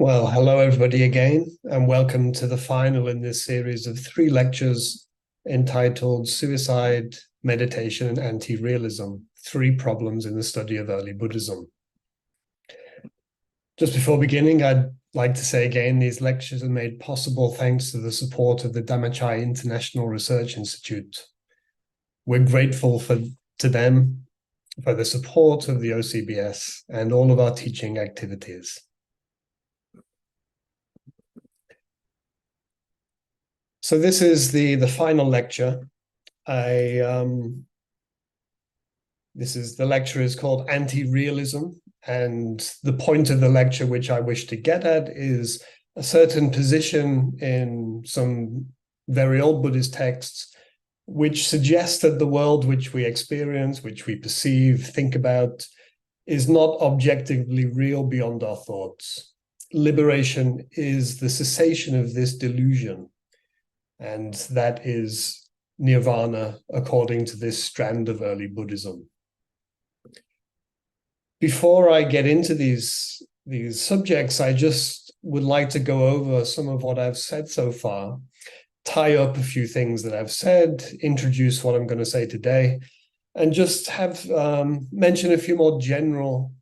Well, hello everybody again, and welcome to the final in this series of 3 lectures entitled Suicide, Meditation, and Anti-realism, 3 Problems in the Study of Early Buddhism. Just before beginning, I'd like to say again, these lectures are made possible thanks to the support of the Dhammachai International Research Institute. We're grateful to them for the support of the OCBS and all of our teaching activities. So this is the final lecture. The lecture is called Anti-realism, and the point of the lecture which I wish to get at is a certain position in some very old Buddhist texts which suggests that the world which we experience, which we perceive, think about, is not objectively real beyond our thoughts. Liberation is the cessation of this delusion. And that is nirvana, according to this strand of early Buddhism. Before I get into these subjects, I just would like to go over some of what I've said so far, tie up a few things that I've said, introduce what I'm going to say today, and just have mention a few more general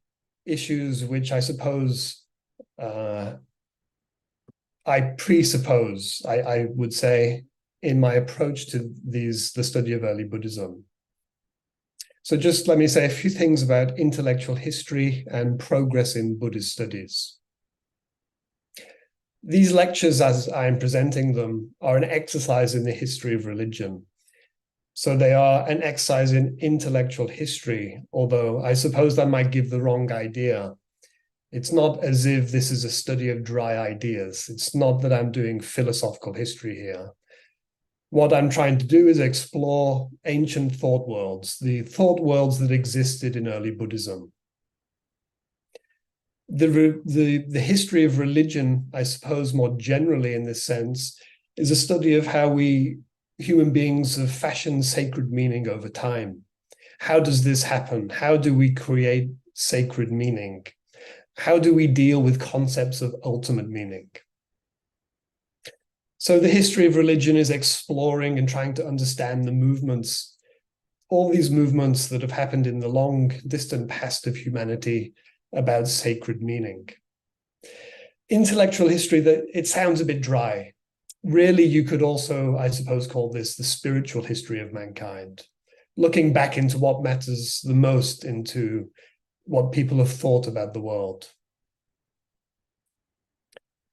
issues, which I suppose I presuppose, I would say, in my approach to the study of early Buddhism. So just let me say a few things about intellectual history and progress in Buddhist studies. These lectures, as I'm presenting them, are an exercise in the history of religion. So they are an exercise in intellectual history, although I suppose that might give the wrong idea. It's not as if this is a study of dry ideas. It's not that I'm doing philosophical history here. What I'm trying to do is explore ancient thought worlds, the thought worlds that existed in early Buddhism. The history of religion, I suppose more generally in this sense, is a study of how we human beings have fashioned sacred meaning over time. How does this happen? How do we create sacred meaning? How do we deal with concepts of ultimate meaning? So the history of religion is exploring and trying to understand the movements, all these movements that have happened in the long, distant past of humanity about sacred meaning. Intellectual history, it sounds a bit dry. Really, you could also, I suppose, call this the spiritual history of mankind, looking back into what matters the most, into what people have thought about the world.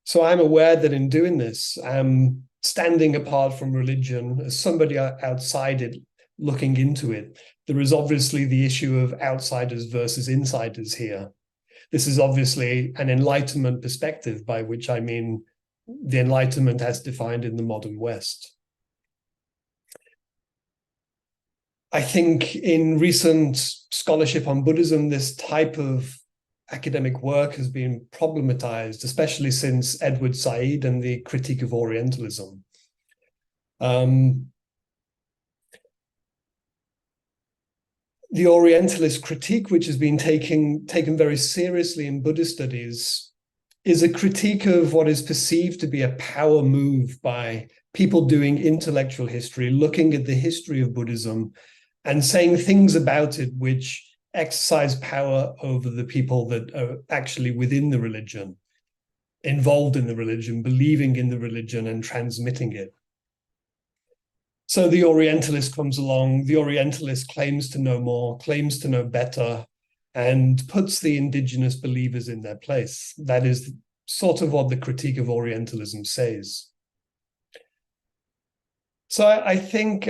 So I'm aware that in doing this, I'm standing apart from religion as somebody outside it, looking into it. There is obviously the issue of outsiders versus insiders here. This is obviously an Enlightenment perspective, by which I mean the Enlightenment as defined in the modern West. I think in recent scholarship on Buddhism, this type of academic work has been problematized, especially since Edward Said and the Critique of Orientalism. The Orientalist critique, which has been taken very seriously in Buddhist studies, is a critique of what is perceived to be a power move by people doing intellectual history, looking at the history of Buddhism and saying things about it which exercise power over the people that are actually within the religion, involved in the religion, believing in the religion and transmitting it. So the Orientalist comes along, the Orientalist claims to know more, claims to know better, and puts the indigenous believers in their place. That is sort of what the Critique of Orientalism says. So I think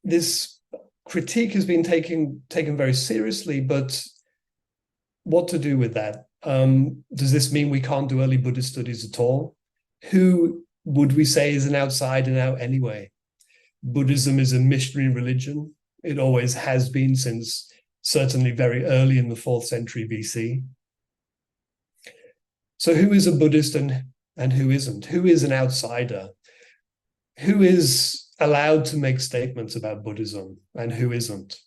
this critique has been taken very seriously, but what to do with that? Does this mean we can't do early Buddhist studies at all? Who would we say is an outsider now anyway? Buddhism is a missionary religion. It always has been since certainly very early in the 4th century BC. So who is a Buddhist and who isn't? Who is an outsider? Who is allowed to make statements about Buddhism and who isn't?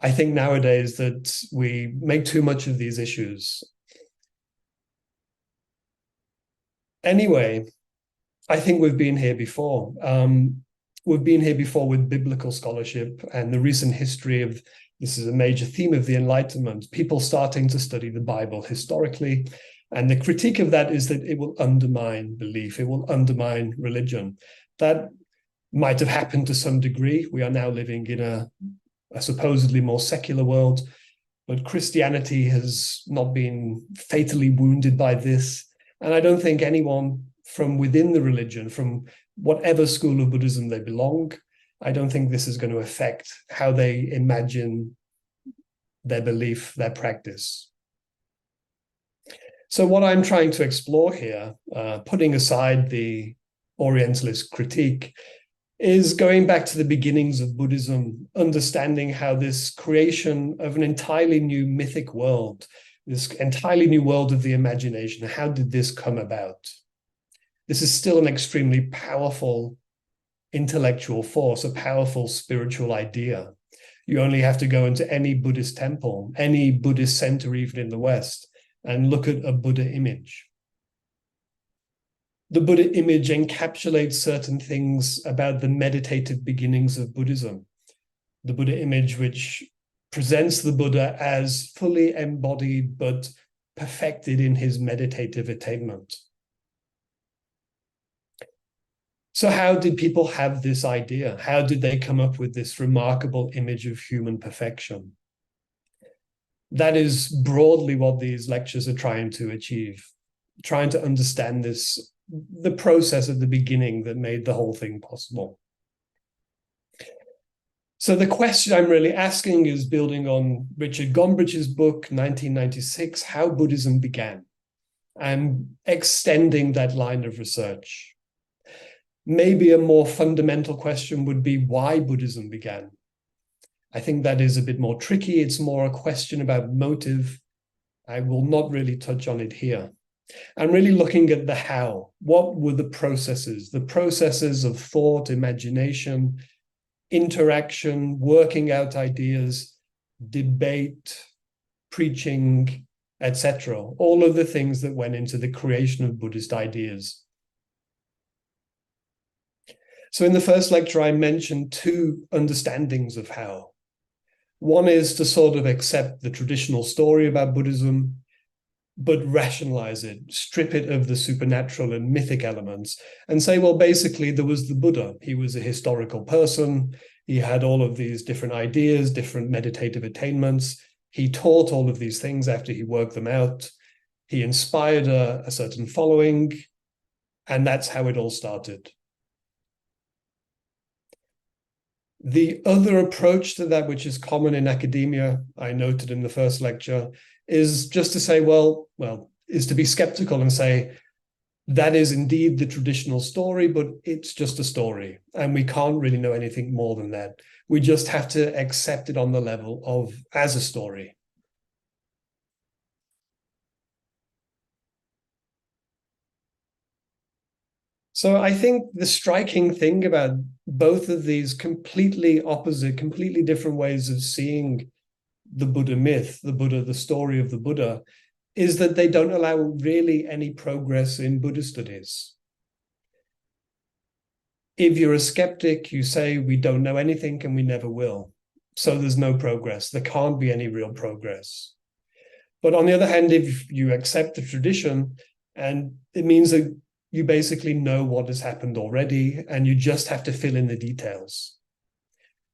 I think nowadays that we make too much of these issues. Anyway, I think we've been here before. We've been here before with biblical scholarship and the recent history of, this is a major theme of the Enlightenment, people starting to study the Bible historically. And the critique of that is that it will undermine belief, it will undermine religion. That might have happened to some degree. We are now living in a supposedly more secular world, but Christianity has not been fatally wounded by this. And I don't think anyone from within the religion, from whatever school of Buddhism they belong, I don't think this is going to affect how they imagine their belief, their practice. So what I'm trying to explore here, putting aside the Orientalist critique, is going back to the beginnings of Buddhism, understanding how this creation of an entirely new mythic world, this entirely new world of the imagination, how did this come about? This is still an extremely powerful intellectual force, a powerful spiritual idea. You only have to go into any Buddhist temple, any Buddhist center, even in the West, and look at a Buddha image. The Buddha image encapsulates certain things about the meditative beginnings of Buddhism. The Buddha image, which presents the Buddha as fully embodied but perfected in his meditative attainment. So how did people have this idea? How did they come up with this remarkable image of human perfection? That is broadly what these lectures are trying to achieve, trying to understand this, the process at the beginning that made the whole thing possible. So the question I'm really asking is building on Richard Gombrich's book, 1996, How Buddhism Began, and extending that line of research. Maybe a more fundamental question would be why Buddhism began. I think that is a bit more tricky. It's more a question about motive. I will not really touch on it here. I'm really looking at the how. What were the processes of thought, imagination, interaction, working out ideas, debate, preaching, etc. All of the things that went into the creation of Buddhist ideas. So in the first lecture, I mentioned two understandings of how. One is to sort of accept the traditional story about Buddhism, but rationalize it, strip it of the supernatural and mythic elements, and say, well, basically, there was the Buddha. He was a historical person. He had all of these different ideas, different meditative attainments. He taught all of these things after he worked them out. He inspired a certain following, and that's how it all started. The other approach to that, which is common in academia, I noted in the first lecture, is just to say, is to be skeptical and say, that is indeed the traditional story, but it's just a story. And we can't really know anything more than that. We just have to accept it on the level of as a story. So I think the striking thing about both of these completely opposite, completely different ways of seeing the Buddha myth, the Buddha, the story of the Buddha, is that they don't allow really any progress in Buddhist studies. If you're a skeptic, you say we don't know anything and we never will. So there's no progress. There can't be any real progress. But on the other hand, if you accept the tradition, and it means that you basically know what has happened already, and you just have to fill in the details.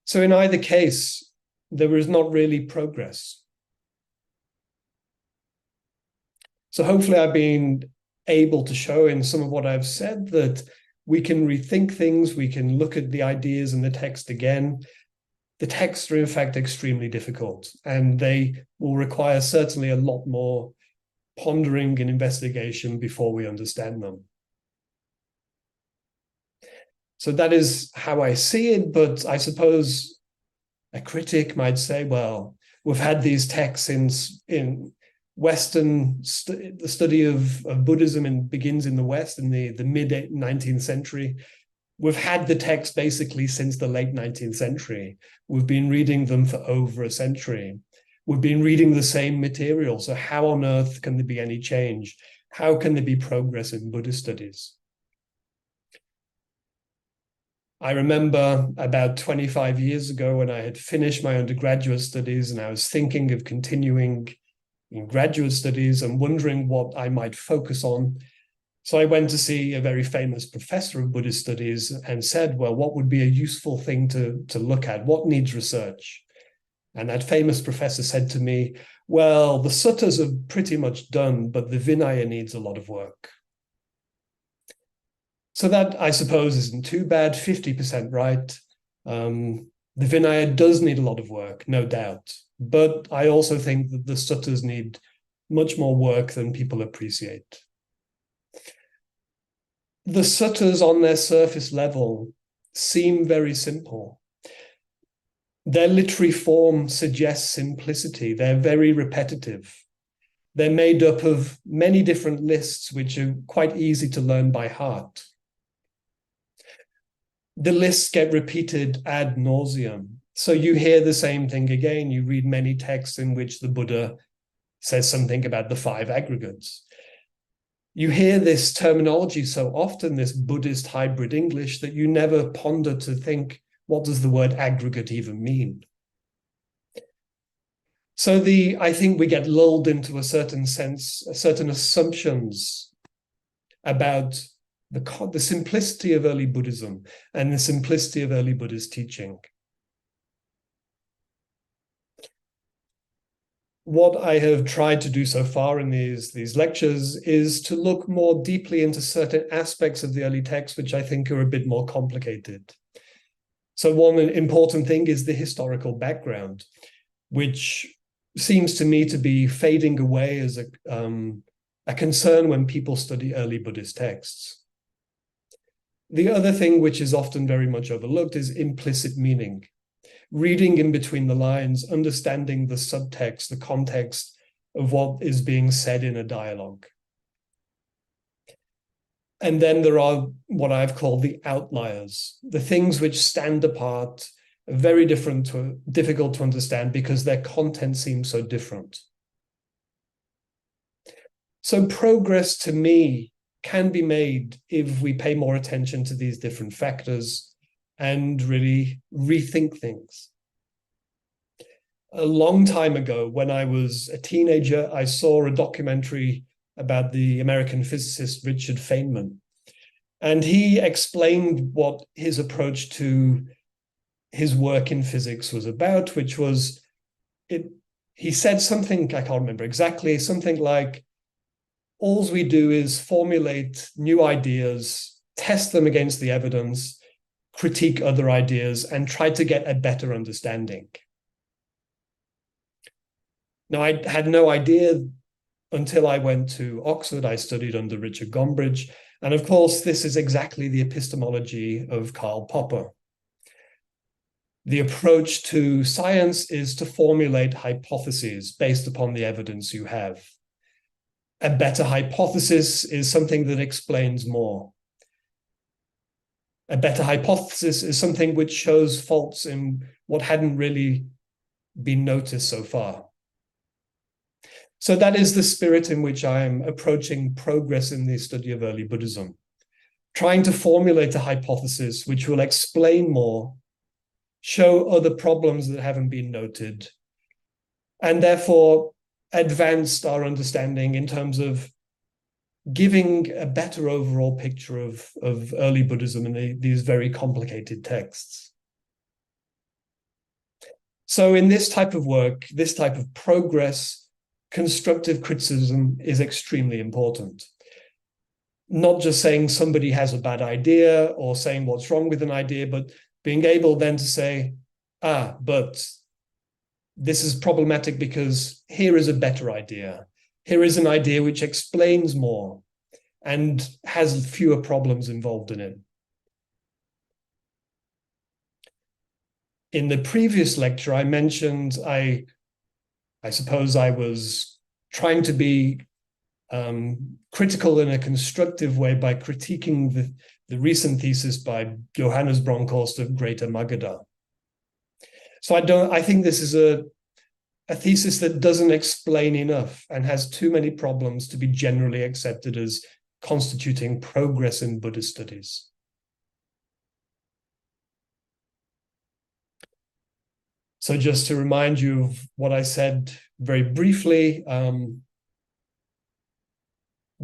So in either case, there is not really progress. So hopefully I've been able to show in some of what I've said that we can rethink things, we can look at the ideas in the text again. The texts are in fact extremely difficult, and they will require certainly a lot more pondering and investigation before we understand them. So that is how I see it, but I suppose a critic might say, well, we've had these texts in Western, the study of Buddhism begins in the West in the mid-19th century. We've had the text basically since the late 19th century. We've been reading them for over a century. We've been reading the same material. So how on earth can there be any change? How can there be progress in Buddhist studies? I remember about 25 years ago when I had finished my undergraduate studies and I was thinking of continuing in graduate studies and wondering what I might focus on. So I went to see a very famous professor of Buddhist studies and said, well, what would be a useful thing to look at? What needs research? And that famous professor said to me, well, the suttas are pretty much done, but the Vinaya needs a lot of work. So that, I suppose, isn't too bad, 50% right. The Vinaya does need a lot of work, no doubt. But I also think that the suttas need much more work than people appreciate. The suttas on their surface level seem very simple. Their literary form suggests simplicity. They're very repetitive. They're made up of many different lists, which are quite easy to learn by heart. The lists get repeated ad nauseum. So you hear the same thing again. You read many texts in which the Buddha says something about the 5 aggregates. You hear this terminology so often, this Buddhist hybrid English, that you never ponder to think, what does the word aggregate even mean? So I think we get lulled into a certain sense, certain assumptions about the simplicity of early Buddhism and the simplicity of early Buddhist teaching. What I have tried to do so far in these lectures is to look more deeply into certain aspects of the early texts, which I think are a bit more complicated. So one important thing is the historical background, which seems to me to be fading away as a concern when people study early Buddhist texts. The other thing which is often very much overlooked is implicit meaning. Reading in between the lines, understanding the subtext, the context of what is being said in a dialogue. And then there are what I've called the outliers, the things which stand apart, are very difficult to understand because their content seems so different. So progress to me can be made if we pay more attention to these different factors and really rethink things. A long time ago, when I was a teenager, I saw a documentary about the American physicist Richard Feynman. And he explained what his approach to his work in physics was about, which was, he said something, I can't remember exactly, something like, all we do is formulate new ideas, test them against the evidence, critique other ideas, and try to get a better understanding. Now, I had no idea until I went to Oxford. I studied under Richard Gombrich. And of course, this is exactly the epistemology of Karl Popper. The approach to science is to formulate hypotheses based upon the evidence you have. A better hypothesis is something that explains more. A better hypothesis is something which shows faults in what hadn't really been noticed so far. So that is the spirit in which I am approaching progress in the study of early Buddhism, trying to formulate a hypothesis which will explain more, show other problems that haven't been noted, and therefore advanced our understanding in terms of giving a better overall picture of early Buddhism in these very complicated texts. So in this type of work, this type of progress, constructive criticism is extremely important. Not just saying somebody has a bad idea or saying what's wrong with an idea, but being able then to say, but this is problematic because here is a better idea. Here is an idea which explains more and has fewer problems involved in it. In the previous lecture, I mentioned, I suppose I was trying to be critical in a constructive way by critiquing the recent thesis by Johannes Bronkhorst of Greater Magadha. So I think this is a thesis that doesn't explain enough and has too many problems to be generally accepted as constituting progress in Buddhist studies. So just to remind you of what I said very briefly, the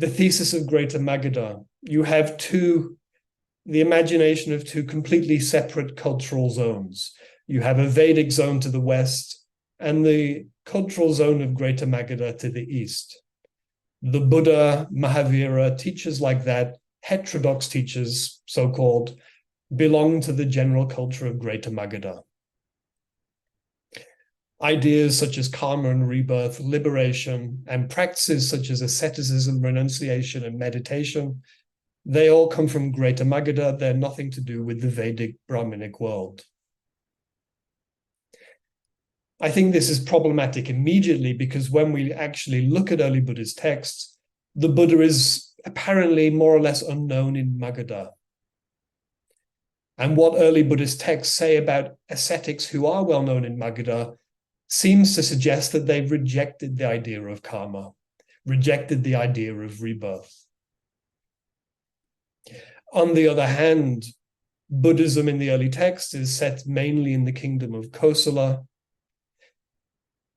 thesis of Greater Magadha, you have the imagination of two completely separate cultural zones. You have a Vedic zone to the west and the cultural zone of Greater Magadha to the east. The Buddha, Mahavira, teachers like that, heterodox teachers, so-called, belong to the general culture of Greater Magadha. Ideas such as karma and rebirth, liberation, and practices such as asceticism, renunciation, and meditation, they all come from Greater Magadha. They're nothing to do with the Vedic Brahminic world. I think this is problematic immediately because when we actually look at early Buddhist texts, the Buddha is apparently more or less unknown in Magadha. And what early Buddhist texts say about ascetics who are well known in Magadha seems to suggest that they've rejected the idea of karma, rejected the idea of rebirth. On the other hand, Buddhism in the early texts is set mainly in the kingdom of Kosala.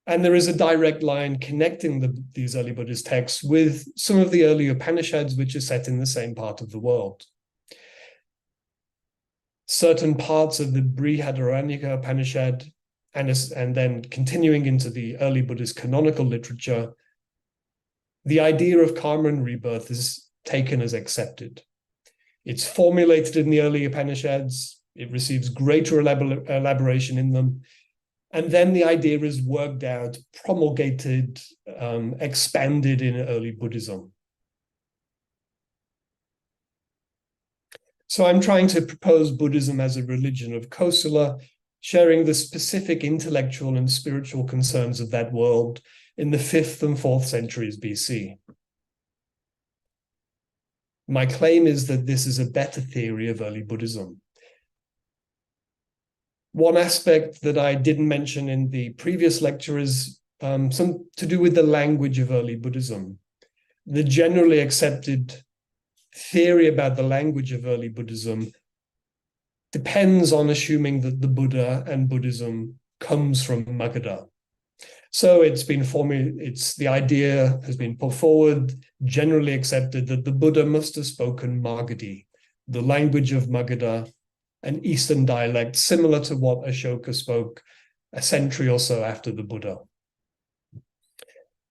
And there is a direct line connecting these early Buddhist texts with some of the early Upanishads, which are set in the same part of the world. Certain parts of the Brihadaranyaka Upanishad, and then continuing into the early Buddhist canonical literature, the idea of karma and rebirth is taken as accepted. It's formulated in the early Upanishads, it receives greater elaboration in them, and then the idea is worked out, promulgated, expanded in early Buddhism. So I'm trying to propose Buddhism as a religion of Kosala, sharing the specific intellectual and spiritual concerns of that world in the 5th and 4th centuries BC. My claim is that this is a better theory of early Buddhism. One aspect that I didn't mention in the previous lecture is some to do with the language of early Buddhism. The generally accepted theory about the language of early Buddhism depends on assuming that the Buddha and Buddhism comes from Magadha. So the idea has been put forward, generally accepted, that the Buddha must have spoken Magadhi, the language of Magadha, an Eastern dialect similar to what Ashoka spoke a century or so after the Buddha.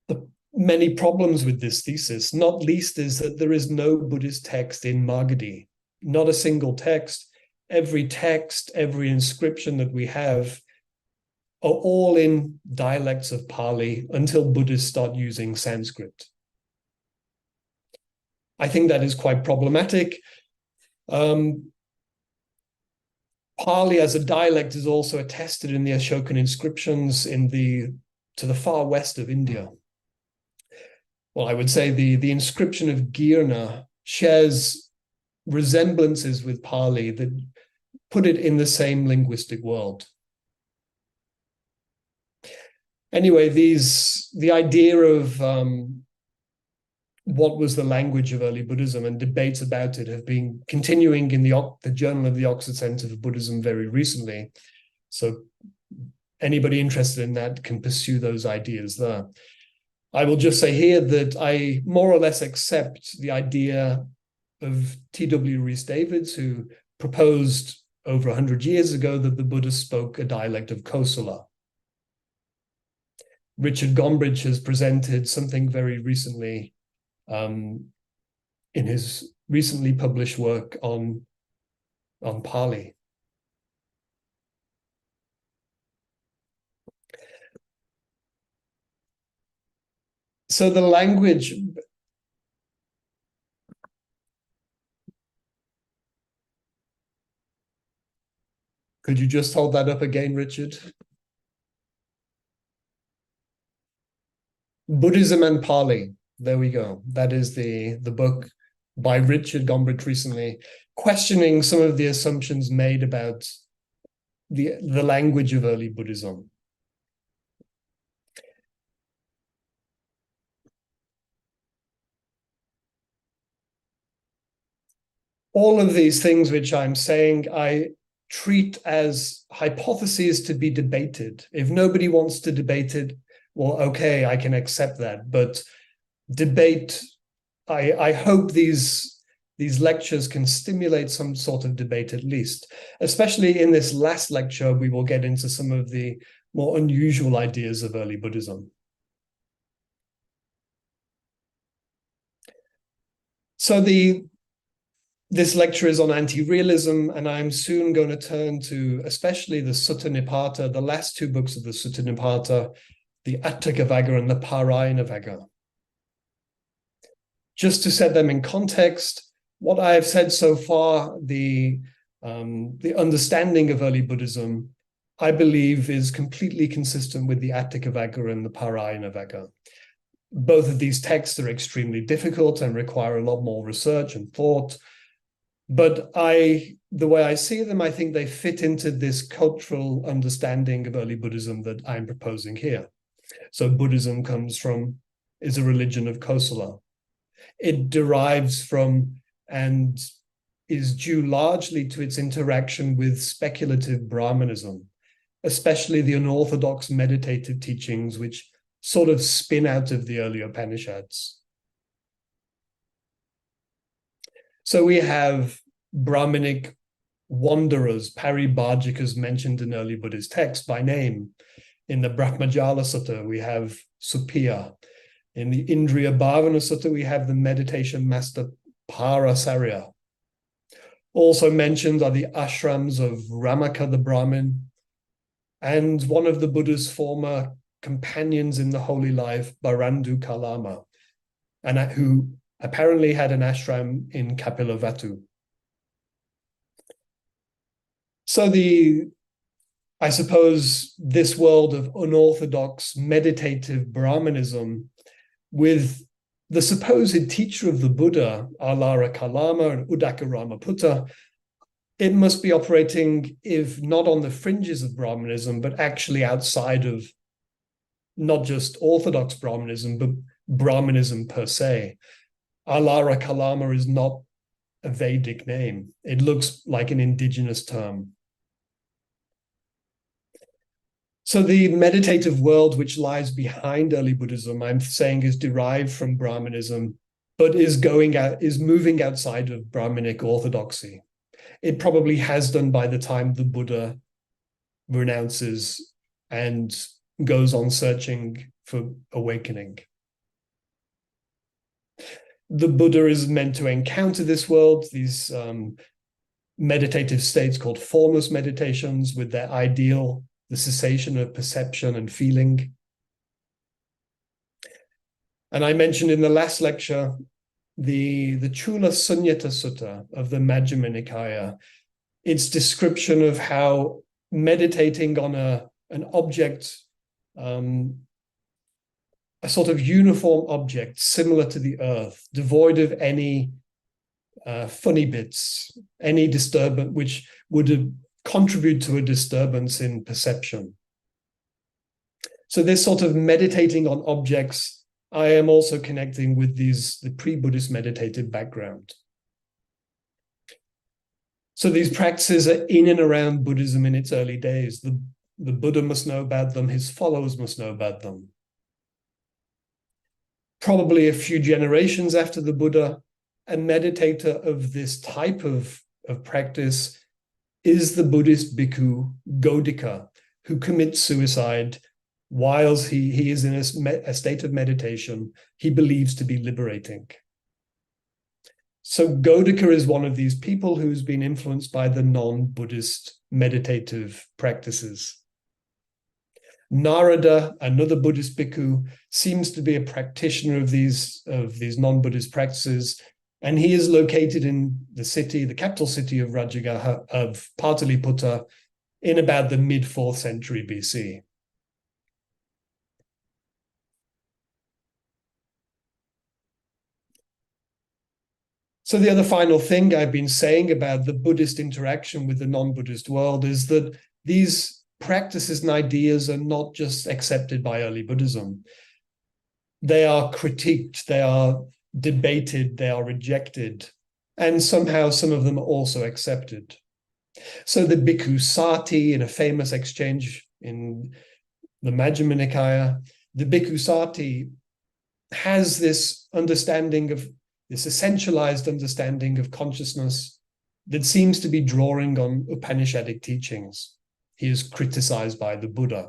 The many problems with this thesis, not least is that there is no Buddhist text in Magadhi, not a single text. Every text, every inscription that we have are all in dialects of Pali until Buddhists start using Sanskrit. I think that is quite problematic. Pali as a dialect is also attested in the Ashokan inscriptions to the far west of India. Well, I would say the inscription of Girna shares resemblances with Pali that put it in the same linguistic world. Anyway, the idea of what was the language of early Buddhism and debates about it have been continuing in the Journal of the Oxford Center for Buddhism very recently. So anybody interested in that can pursue those ideas there. I will just say here that I more or less accept the idea of T.W. Rhys Davids, who proposed over 100 years ago that the Buddha spoke a dialect of Kosala. Richard Gombrich has presented something very recently in his recently published work on Pali. So the language, could you just hold that up again, Richard? Buddhism and Pali. There we go. That is the book by Richard Gombrich recently, questioning some of the assumptions made about the language of early Buddhism. All of these things which I'm saying, I treat as hypotheses to be debated. If nobody wants to debate it, well, okay, I can accept that. But debate, I hope these lectures can stimulate some sort of debate at least. Especially in this last lecture, we will get into some of the more unusual ideas of early Buddhism. So this lecture is on anti-realism, and I'm soon going to turn to especially the Sutta Nipata, the last two books of the Sutta Nipata, the Atthakavagga and the Parayanavagga. Just to set them in context, what I have said so far, the understanding of early Buddhism, I believe is completely consistent with the Atthakavagga and the Parayanavagga. Both of these texts are extremely difficult and require a lot more research and thought. But the way I see them, I think they fit into this cultural understanding of early Buddhism that I'm proposing here. So Buddhism is a religion of Kosala. It derives from and is due largely to its interaction with speculative Brahmanism, especially the unorthodox meditative teachings which sort of spin out of the early Upanishads. So we have Brahminic wanderers, paribhajikas mentioned in early Buddhist texts by name. In the Brahmajala Sutta, we have Supiya. In the Indriya Bhavana Sutta, we have the meditation master Parasarya. Also mentioned are the ashrams of Ramaka the Brahmin and one of the Buddha's former companions in the holy life, Barandu Kalama, and who apparently had an ashram in Kapilavatthu. So I suppose this world of unorthodox meditative Brahmanism with the supposed teacher of the Buddha, Alara Kalama and Udaka Ramaputta, it must be operating, if not on the fringes of Brahmanism, but actually outside of not just orthodox Brahmanism, but Brahmanism per se. Alara Kalama is not a Vedic name. It looks like an indigenous term. So the meditative world which lies behind early Buddhism, I'm saying, is derived from Brahmanism, but is moving outside of Brahminic orthodoxy. It probably has done by the time the Buddha renounces and goes on searching for awakening. The Buddha is meant to encounter this world, these meditative states called formless meditations with their ideal, the cessation of perception and feeling. And I mentioned in the last lecture, the Chula Sunyata Sutta of the Majjhima Nikaya, its description of how meditating on an object, a sort of uniform object similar to the earth, devoid of any funny bits, any disturbance which would contribute to a disturbance in perception. So this sort of meditating on objects, I am also connecting with the pre-Buddhist meditative background. So these practices are in and around Buddhism in its early days. The Buddha must know about them, his followers must know about them. Probably a few generations after the Buddha, a meditator of this type of practice is the Buddhist bhikkhu Godika, who commits suicide whilst he is in a state of meditation he believes to be liberating. So Godika is one of these people who's been influenced by the non-Buddhist meditative practices. Narada, another Buddhist bhikkhu, seems to be a practitioner of these non-Buddhist practices, and he is located in the capital city of Rajagaha, of Pataliputta, in about the mid-4th century BC. So the other final thing I've been saying about the Buddhist interaction with the non-Buddhist world is that these practices and ideas are not just accepted by early Buddhism. They are critiqued, they are debated, they are rejected, and somehow some of them are also accepted. So the Bhikkhu Sati, in a famous exchange in the Majjhima Nikaya, the Bhikkhu Sati has this understanding of this essentialized understanding of consciousness that seems to be drawing on Upanishadic teachings. He is criticized by the Buddha.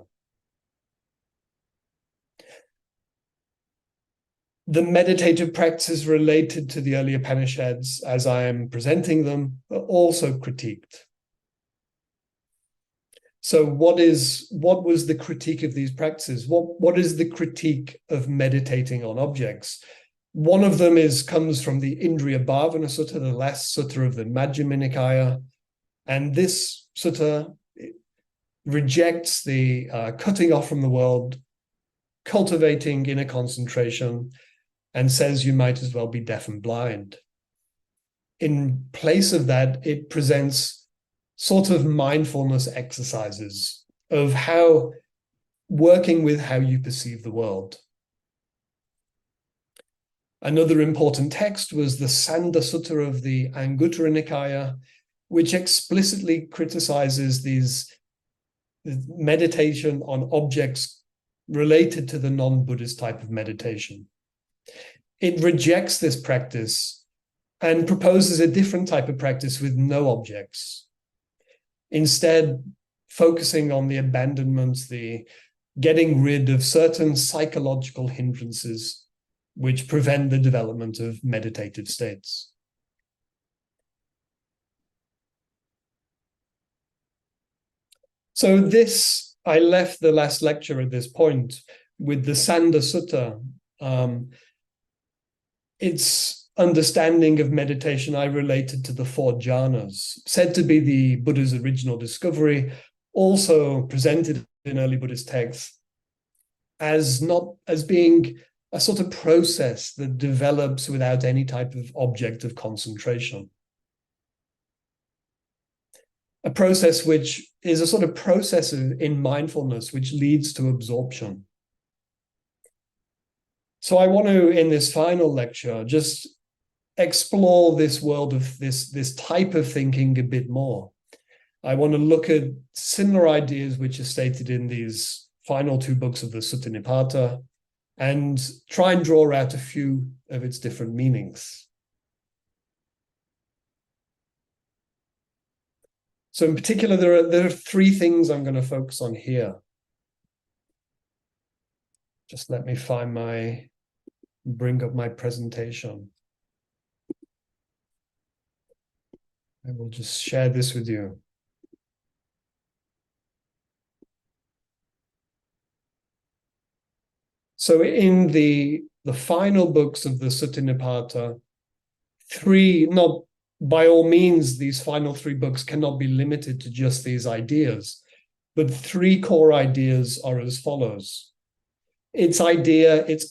The meditative practices related to the early Upanishads, as I am presenting them, are also critiqued. So what was the critique of these practices? What is the critique of meditating on objects? One of them comes from the Indriya Bhavana Sutta, the last sutta of the Majjhima Nikaya. And this sutta rejects the cutting off from the world, cultivating inner concentration, and says you might as well be deaf and blind. In place of that, it presents sort of mindfulness exercises of how working with how you perceive the world. Another important text was the Sanda Sutta of the Anguttara Nikaya, which explicitly criticizes these meditation on objects related to the non-Buddhist type of meditation. It rejects this practice and proposes a different type of practice with no objects. Instead, focusing on the abandonment, the getting rid of certain psychological hindrances which prevent the development of meditative states. So I left the last lecture at this point with the Sanda Sutta. Its understanding of meditation I related to the 4 jhanas, said to be the Buddha's original discovery, also presented in early Buddhist texts as being a sort of process that develops without any type of object of concentration. A process which is a sort of process in mindfulness which leads to absorption. So I want to, in this final lecture, just explore this world of this type of thinking a bit more. I want to look at similar ideas which are stated in these final 2 books of the Sutta Nipata and try and draw out a few of its different meanings. So in particular, there are 3 things I'm going to focus on here. Just let me bring up my presentation. I will just share this with you. So in the final books of the Sutta Nipata, not by all means, these final 3 books cannot be limited to just these ideas, but 3 core ideas are as follows. Its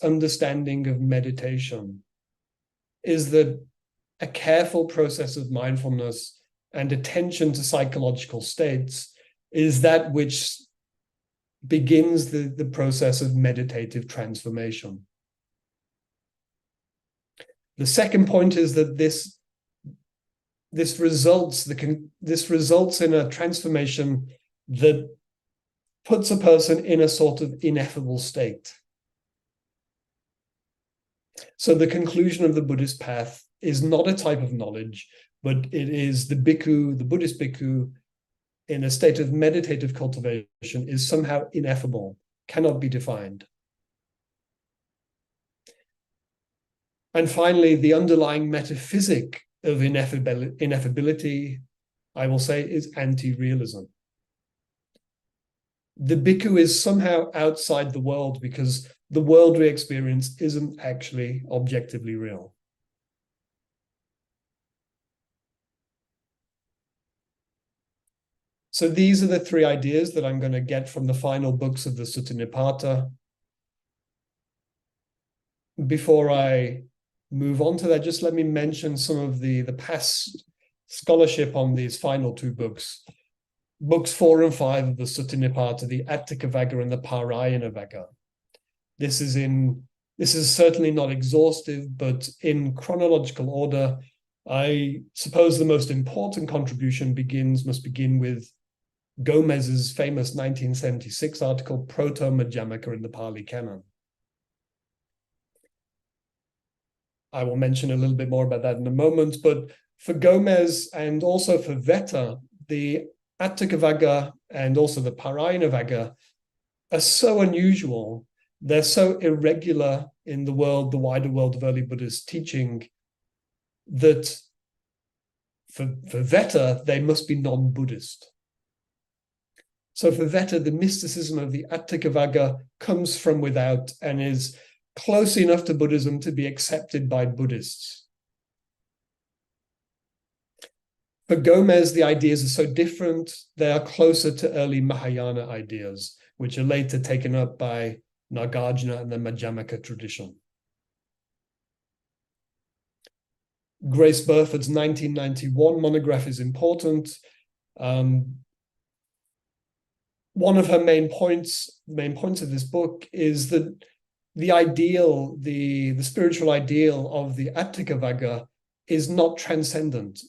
understanding of meditation is that a careful process of mindfulness and attention to psychological states is that which begins the process of meditative transformation. The second point is that this results in a transformation that puts a person in a sort of ineffable state. So the conclusion of the Buddhist path is not a type of knowledge, but it is the Buddhist bhikkhu in a state of meditative cultivation is somehow ineffable, cannot be defined. And finally, the underlying metaphysic of ineffability, I will say, is anti-realism. The bhikkhu is somehow outside the world because the world we experience isn't actually objectively real. So these are the 3 ideas that I'm going to get from the final books of the Sutta Nipata. Before I move on to that, just let me mention some of the past scholarship on these final two books. Books 4 and 5 of the Sutta Nipata, the Atthakavagga and the Parayanavagga. This is certainly not exhaustive, but in chronological order, I suppose the most important contribution must begin with Gomez's famous 1976 article, Proto-Madhyamaka in the Pali Canon. I will mention a little bit more about that in a moment, but for Gomez and also for Vetter, the Atthakavagga and also the Parayanavagga are so unusual. They're so irregular in the wider world of early Buddhist teaching, that for Vetter, they must be non-Buddhist. So for Vetter, the mysticism of the Atthakavagga comes from without and is close enough to Buddhism to be accepted by Buddhists. For Gomez, the ideas are so different, they are closer to early Mahayana ideas, which are later taken up by Nagarjuna and the Madhyamaka tradition. Grace Burford's 1991 monograph is important. One of her main points of this book is that the ideal, the spiritual ideal of the Atthakavagga is not transcendent.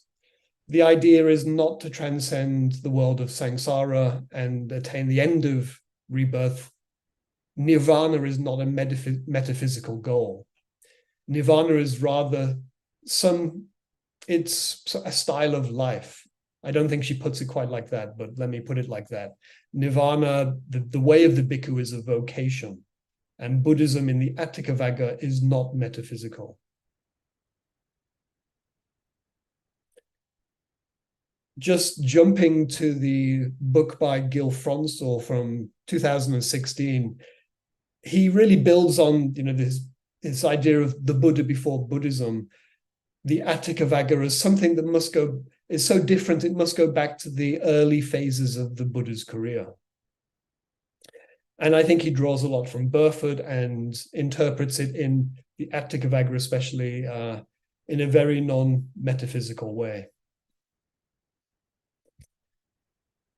The idea is not to transcend the world of samsara and attain the end of rebirth. Nirvana is not a metaphysical goal. Nirvana is rather it's a style of life. I don't think she puts it quite like that, but let me put it like that. Nirvana, the way of the bhikkhu, is a vocation, and Buddhism in the Atthakavagga is not metaphysical. Just jumping to the book by Gil Fronsdal from 2016, he really builds on this idea of the Buddha before Buddhism. The Atthakavagga is something that is so different, it must go back to the early phases of the Buddha's career. And I think he draws a lot from Burford and interprets it in the Atthakavagga, especially in a very non-metaphysical way.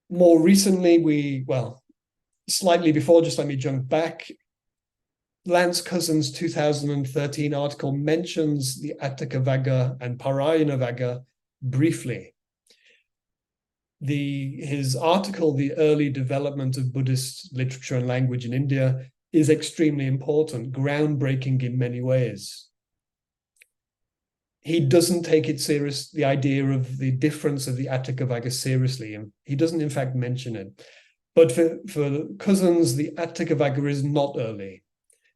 More recently, slightly before, just let me jump back. Lance Cousins' 2013 article mentions the Atthakavagga and Parayanavagga briefly. His article, The Early Development of Buddhist Literature and Language in India, is extremely important, groundbreaking in many ways. He doesn't take it serious, the idea of the difference of the Atthakavagga seriously, and he doesn't in fact mention it. But for Cousins, the Atthakavagga is not early.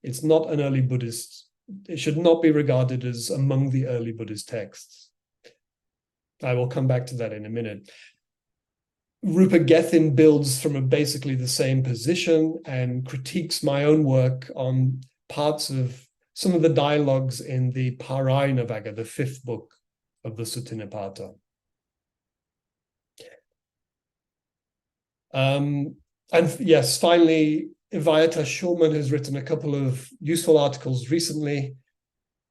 It's not an early Buddhist. It should not be regarded as among the early Buddhist texts. I will come back to that in a minute. Rupert Gethin builds from basically the same position and critiques my own work on parts of some of the dialogues in the Parayanavagga, the 5th book of the Sutta Nipata. And yes, finally, Ivayata Schulman has written a couple of useful articles recently.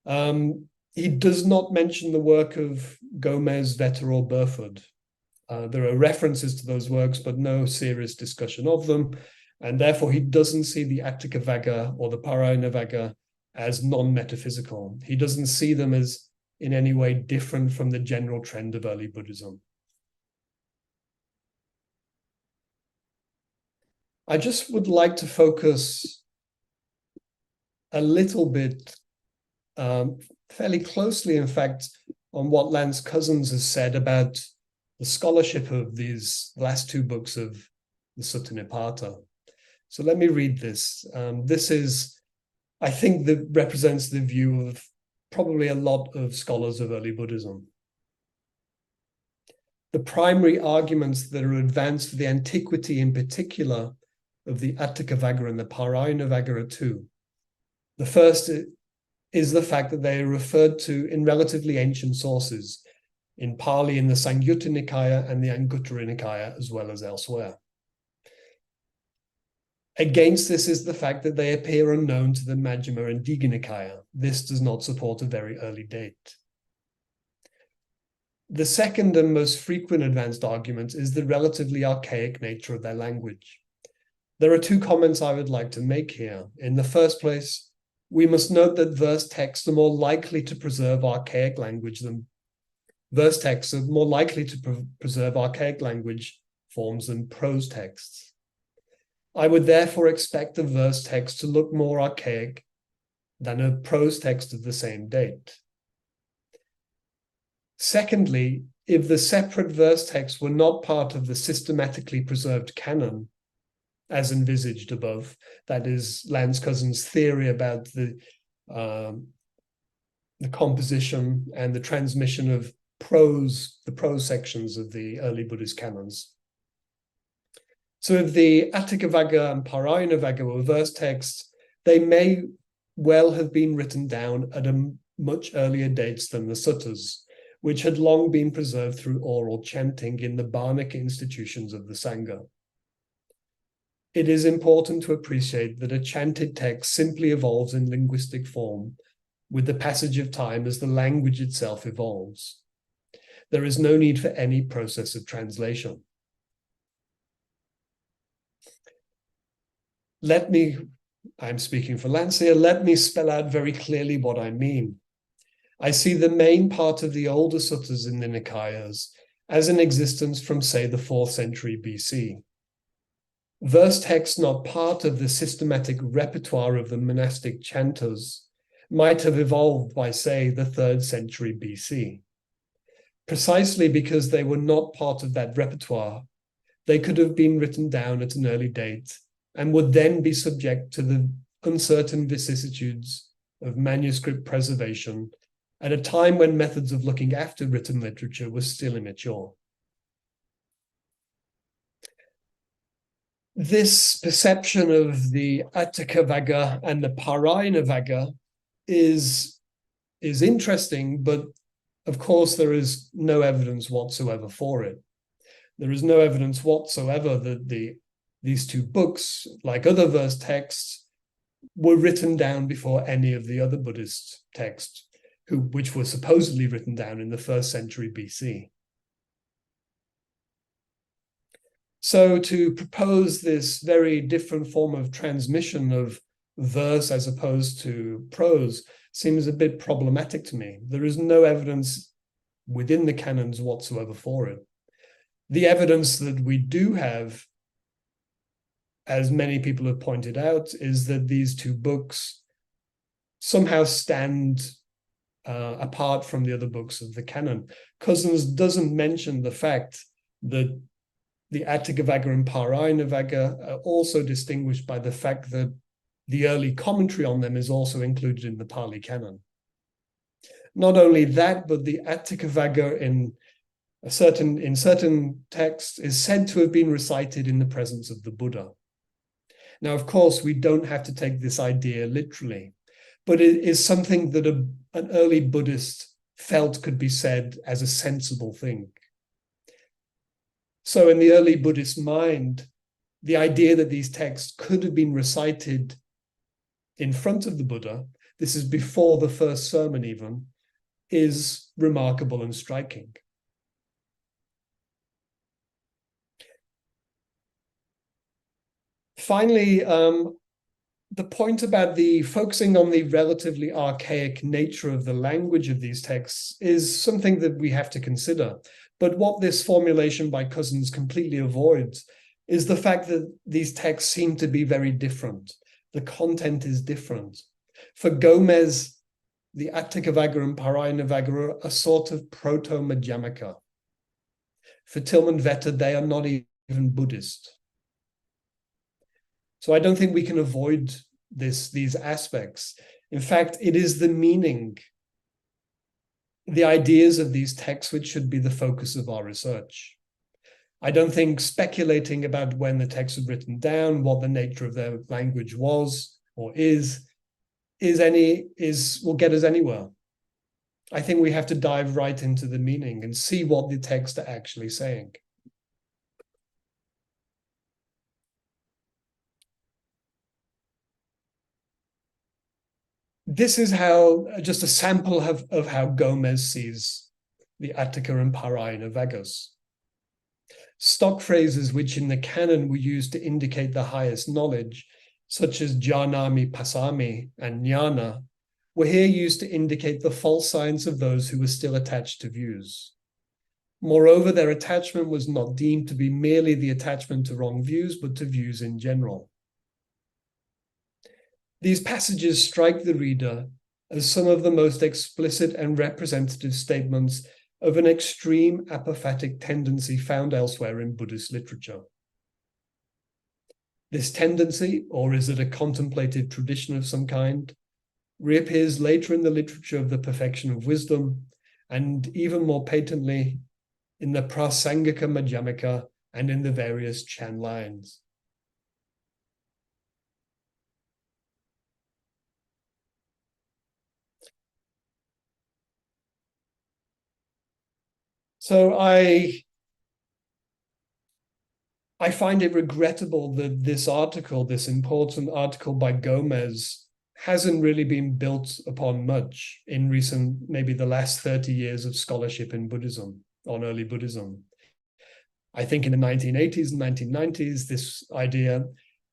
He does not mention the work of Gomez, Vetter, or Burford. There are references to those works, but no serious discussion of them. And therefore, he doesn't see the Atthakavagga or the Parayanavagga as non-metaphysical. He doesn't see them as in any way different from the general trend of early Buddhism. I just would like to focus a little bit, fairly closely, in fact, on what Lance Cousins has said about the scholarship of these last 2 books of the Sutta Nipata. So let me read this. This is, I think, that represents the view of probably a lot of scholars of early Buddhism. The primary arguments that are advanced for the antiquity in particular of the Atthakavagga and the Parayanavagga are 2. The first is the fact that they are referred to in relatively ancient sources, in Pali in the Sangyutta Nikaya and the Anguttara Nikaya, as well as elsewhere. Against this is the fact that they appear unknown to the Majjhima and Digha Nikaya. This does not support a very early date. The second and most frequent advanced argument is the relatively archaic nature of their language. There are two comments I would like to make here. In the first place, we must note that verse texts are more likely to preserve archaic language forms than prose texts. I would therefore expect the verse text to look more archaic than a prose text of the same date. Secondly, if the separate verse texts were not part of the systematically preserved canon, as envisaged above, that is Lanskousen's theory about the composition and the transmission of the prose sections of the early Buddhist canons. So if the Atthakavagga and Parayanavagga were verse texts, they may well have been written down at a much earlier dates than the suttas, which had long been preserved through oral chanting in the Bharnika institutions of the Sangha. It is important to appreciate that a chanted text simply evolves in linguistic form with the passage of time as the language itself evolves. There is no need for any process of translation. I'm speaking for Lance here, let me spell out very clearly what I mean. I see the main part of the older suttas in the Nikayas as in existence from, say, the 4th century BC. Verse texts not part of the systematic repertoire of the monastic chanters might have evolved by, say, the 3rd century BC. Precisely because they were not part of that repertoire, they could have been written down at an early date and would then be subject to the uncertain vicissitudes of manuscript preservation at a time when methods of looking after written literature were still immature. This perception of the Atthakavagga and the Parayanavagga is interesting, but of course there is no evidence whatsoever for it. There is no evidence whatsoever that these two books, like other verse texts, were written down before any of the other Buddhist texts, which were supposedly written down in the 1st century BC. So to propose this very different form of transmission of verse as opposed to prose seems a bit problematic to me. There is no evidence within the canons whatsoever for it. The evidence that we do have, as many people have pointed out, is that these two books somehow stand apart from the other books of the canon. Cousins doesn't mention the fact that the Atthakavagga and Parayanavagga are also distinguished by the fact that the early commentary on them is also included in the Pali canon. Not only that, but the Atthakavagga in certain texts is said to have been recited in the presence of the Buddha. Now, of course, we don't have to take this idea literally, but it is something that an early Buddhist felt could be said as a sensible thing. So in the early Buddhist mind, the idea that these texts could have been recited in front of the Buddha, this is before the first sermon even, is remarkable and striking. Finally, the point about the focusing on the relatively archaic nature of the language of these texts is something that we have to consider. But what this formulation by Cousins completely avoids is the fact that these texts seem to be very different. The content is different. For Gomez, the Atthakavagga and Parayanavagga are a sort of proto-Madhyamaka. For Tilman Vetter, they are not even Buddhist. So I don't think we can avoid these aspects. In fact, it is the meaning, the ideas of these texts which should be the focus of our research. I don't think speculating about when the texts were written down, what the nature of their language was or will get us anywhere. I think we have to dive right into the meaning and see what the texts are actually saying. This is how, just a sample of how Gomez sees the Attika and Parayana stock phrases which in the canon were used to indicate the highest knowledge, such as Janami Pasami and Jnana, were here used to indicate the false science of those who were still attached to views. Moreover, their attachment was not deemed to be merely the attachment to wrong views, but to views in general. These passages strike the reader as some of the most explicit and representative statements of an extreme apophatic tendency found elsewhere in Buddhist literature. This tendency, or is it a contemplative tradition of some kind, reappears later in the literature of the perfection of wisdom, and even more patently in the Prasangika Madhyamaka and in the various Chan lines. So I find it regrettable that this article, this important article by Gomez, hasn't really been built upon much in recent, maybe the last 30 years of scholarship in Buddhism, on early Buddhism. I think in the 1980s and 1990s,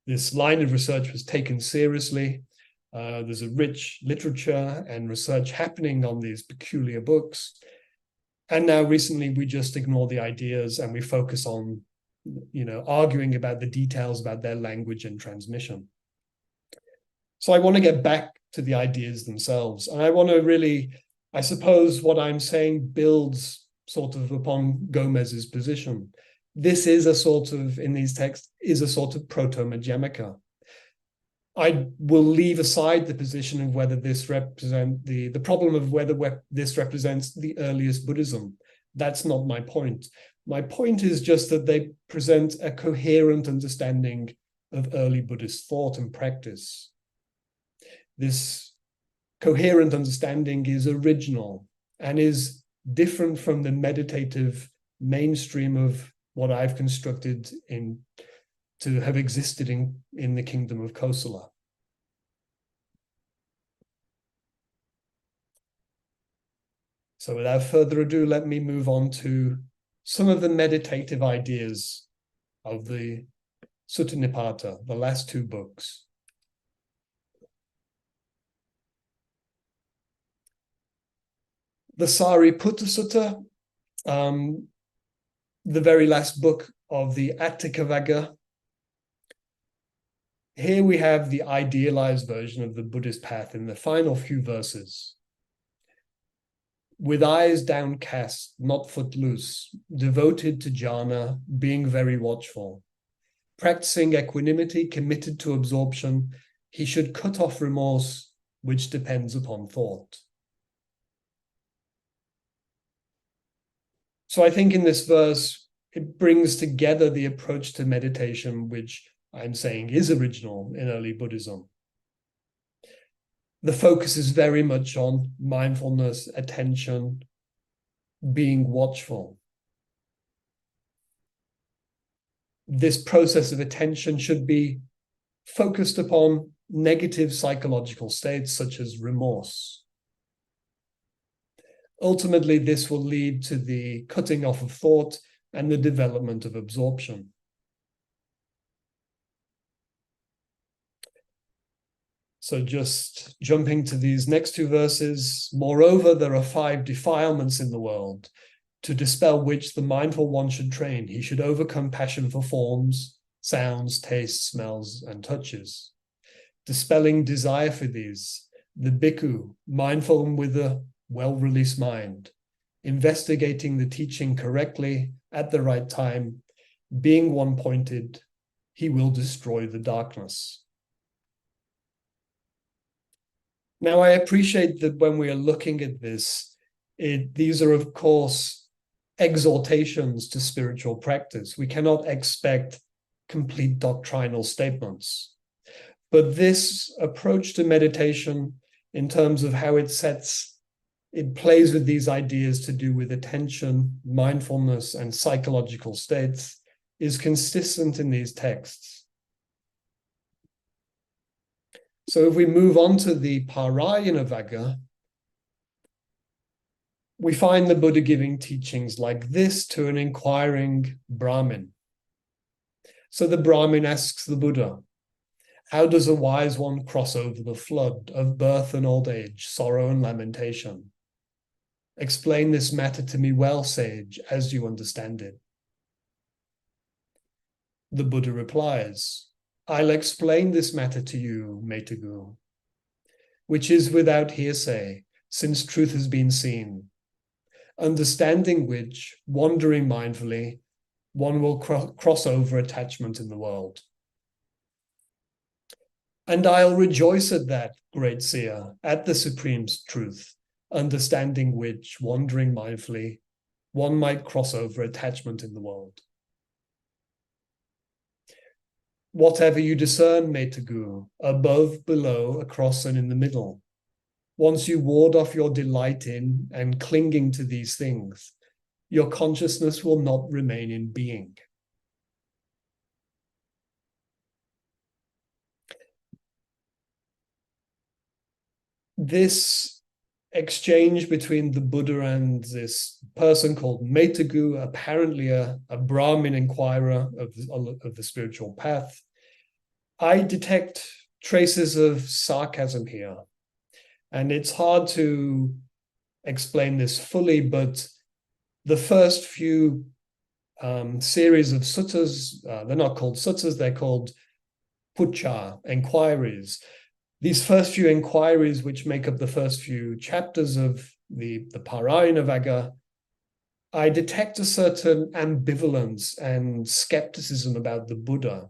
this line of research was taken seriously. There's a rich literature and research happening on these peculiar books. And now recently we just ignore the ideas and we focus on, arguing about the details about their language and transmission. So I want to get back to the ideas themselves. And I want to really, I suppose what I'm saying builds sort of upon Gomez's position. This is a sort of, in these texts, is a sort of proto-Madhyamaka. I will leave aside the position of whether this represents the problem of whether this represents the earliest Buddhism. That's not my point. My point is just that they present a coherent understanding of early Buddhist thought and practice. This coherent understanding is original and is different from the meditative mainstream of what I've constructed to have existed in the kingdom of Kosala. So without further ado, let me move on to some of the meditative ideas of the Sutta Nipata, the last two books. The Sariputta Sutta, the very last book of the Atthakavagga. Here we have the idealized version of the Buddhist path in the final few verses. With eyes downcast, not footloose, devoted to jhana, being very watchful, practicing equanimity, committed to absorption, he should cut off remorse, which depends upon thought. So I think in this verse, it brings together the approach to meditation, which I'm saying is original in early Buddhism. The focus is very much on mindfulness, attention, being watchful. This process of attention should be focused upon negative psychological states such as remorse. Ultimately, this will lead to the cutting off of thought and the development of absorption. So just jumping to these next two verses, moreover, there are 5 defilements in the world, to dispel which the mindful one should train. He should overcome passion for forms, sounds, tastes, smells, and touches. Dispelling desire for these, the bhikkhu, mindful and with a well-released mind, investigating the teaching correctly at the right time, being one-pointed, he will destroy the darkness. Now, I appreciate that when we are looking at this, these are, of course, exhortations to spiritual practice. We cannot expect complete doctrinal statements. But this approach to meditation, in terms of how it plays with these ideas to do with attention, mindfulness, and psychological states, is consistent in these texts. So if we move on to the Parayana, we find the Buddha giving teachings like this to an inquiring Brahmin. So the Brahmin asks the Buddha, how does a wise one cross over the flood of birth and old age, sorrow and lamentation? Explain this matter to me well, sage, as you understand it. The Buddha replies, I'll explain this matter to you, Metagu, which is without hearsay, since truth has been seen, understanding which, wandering mindfully, one will cross over attachment in the world. And I'll rejoice at that, great seer, at the supreme truth, understanding which, wandering mindfully, one might cross over attachment in the world. Whatever you discern, Metagu, above, below, across, and in the middle, once you ward off your delight in and clinging to these things, your consciousness will not remain in being. This exchange between the Buddha and this person called Metagu, apparently a Brahmin inquirer of the spiritual path, I detect traces of sarcasm here. And it's hard to explain this fully, but the first few series of suttas, they're not called suttas, they're called pucca, inquiries. These first few inquiries, which make up the first few chapters of the Parayana, I detect a certain ambivalence and skepticism about the Buddha.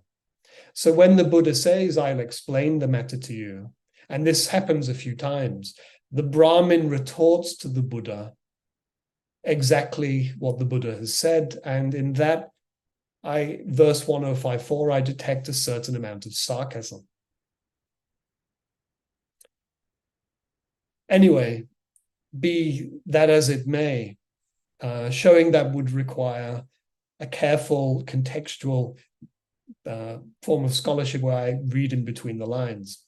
So when the Buddha says, I'll explain the matter to you, and this happens a few times, the Brahmin retorts to the Buddha exactly what the Buddha has said. And in that, verse 1054, I detect a certain amount of sarcasm. Anyway, be that as it may, showing that would require a careful contextual form of scholarship where I read in between the lines.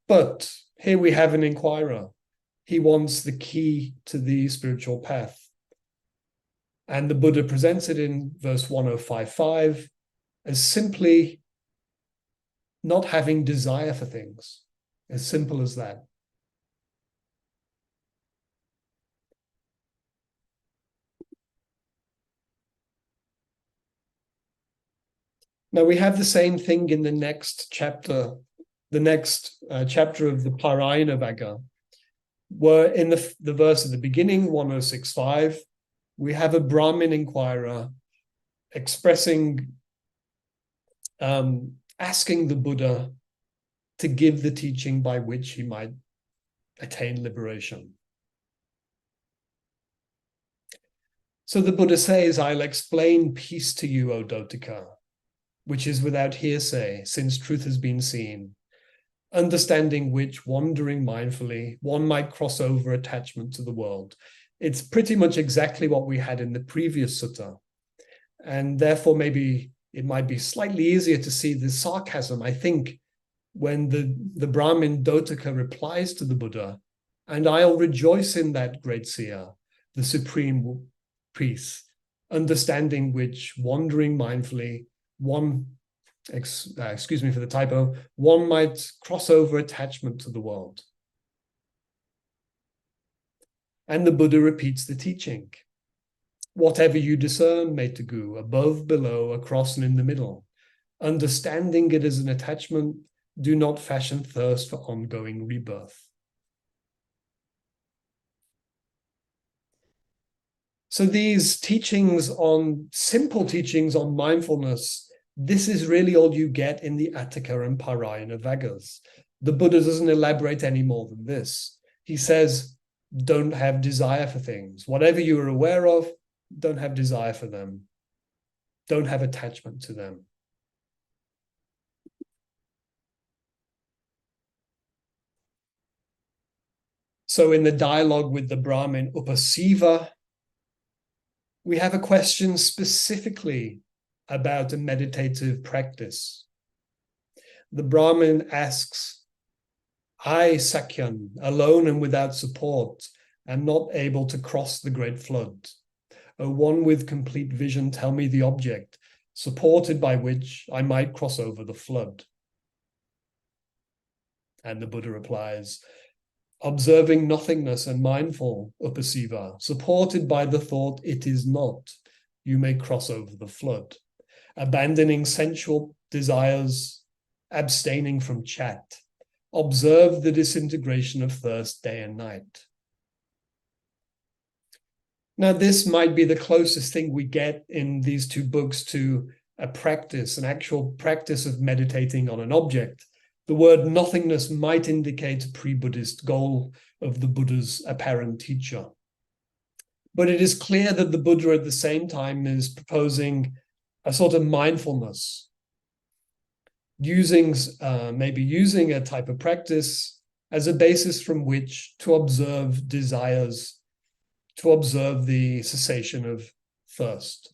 But here we have an inquirer. He wants the key to the spiritual path. And the Buddha presents it in verse 1055 as simply not having desire for things, as simple as that. Now we have the same thing in the next chapter, chapter of the Parayana, where in the verse at the beginning, 1065, we have a Brahmin inquirer expressing, asking the Buddha to give the teaching by which he might attain liberation. So the Buddha says, I'll explain peace to you, O Dottika, which is without hearsay, since truth has been seen, understanding which, wandering mindfully, one might cross over attachment to the world. It's pretty much exactly what we had in the previous sutta. And therefore, maybe it might be slightly easier to see the sarcasm, I think, when the Brahmin Dottika replies to the Buddha, and I'll rejoice in that, great seer, the supreme peace, understanding which, wandering mindfully, excuse me for the typo, one might cross over attachment to the world. And the Buddha repeats the teaching. Whatever you discern, Metagu, above, below, across, and in the middle, understanding it as an attachment, do not fashion thirst for ongoing rebirth. So these teachings simple teachings on mindfulness, this is really all you get in the Atthaka and Parayana Vaggas. The Buddha doesn't elaborate any more than this. He says, don't have desire for things. Whatever you are aware of, don't have desire for them. Don't have attachment to them. So in the dialogue with the Brahmin Upasiva, we have a question specifically about a meditative practice. The Brahmin asks, I, Sakyan, alone and without support, am not able to cross the great flood. O one with complete vision, tell me the object, supported by which I might cross over the flood. And the Buddha replies, observing nothingness and mindful, Upasiva, supported by the thought, it is not, you may cross over the flood. Abandoning sensual desires, abstaining from chat, observe the disintegration of thirst day and night. Now, this might be the closest thing we get in these two books to a practice, an actual practice of meditating on an object. The word nothingness might indicate a pre-Buddhist goal of the Buddha's apparent teacher. But it is clear that the Buddha at the same time is proposing a sort of mindfulness, maybe using a type of practice as a basis from which to observe desires, to observe the cessation of thirst.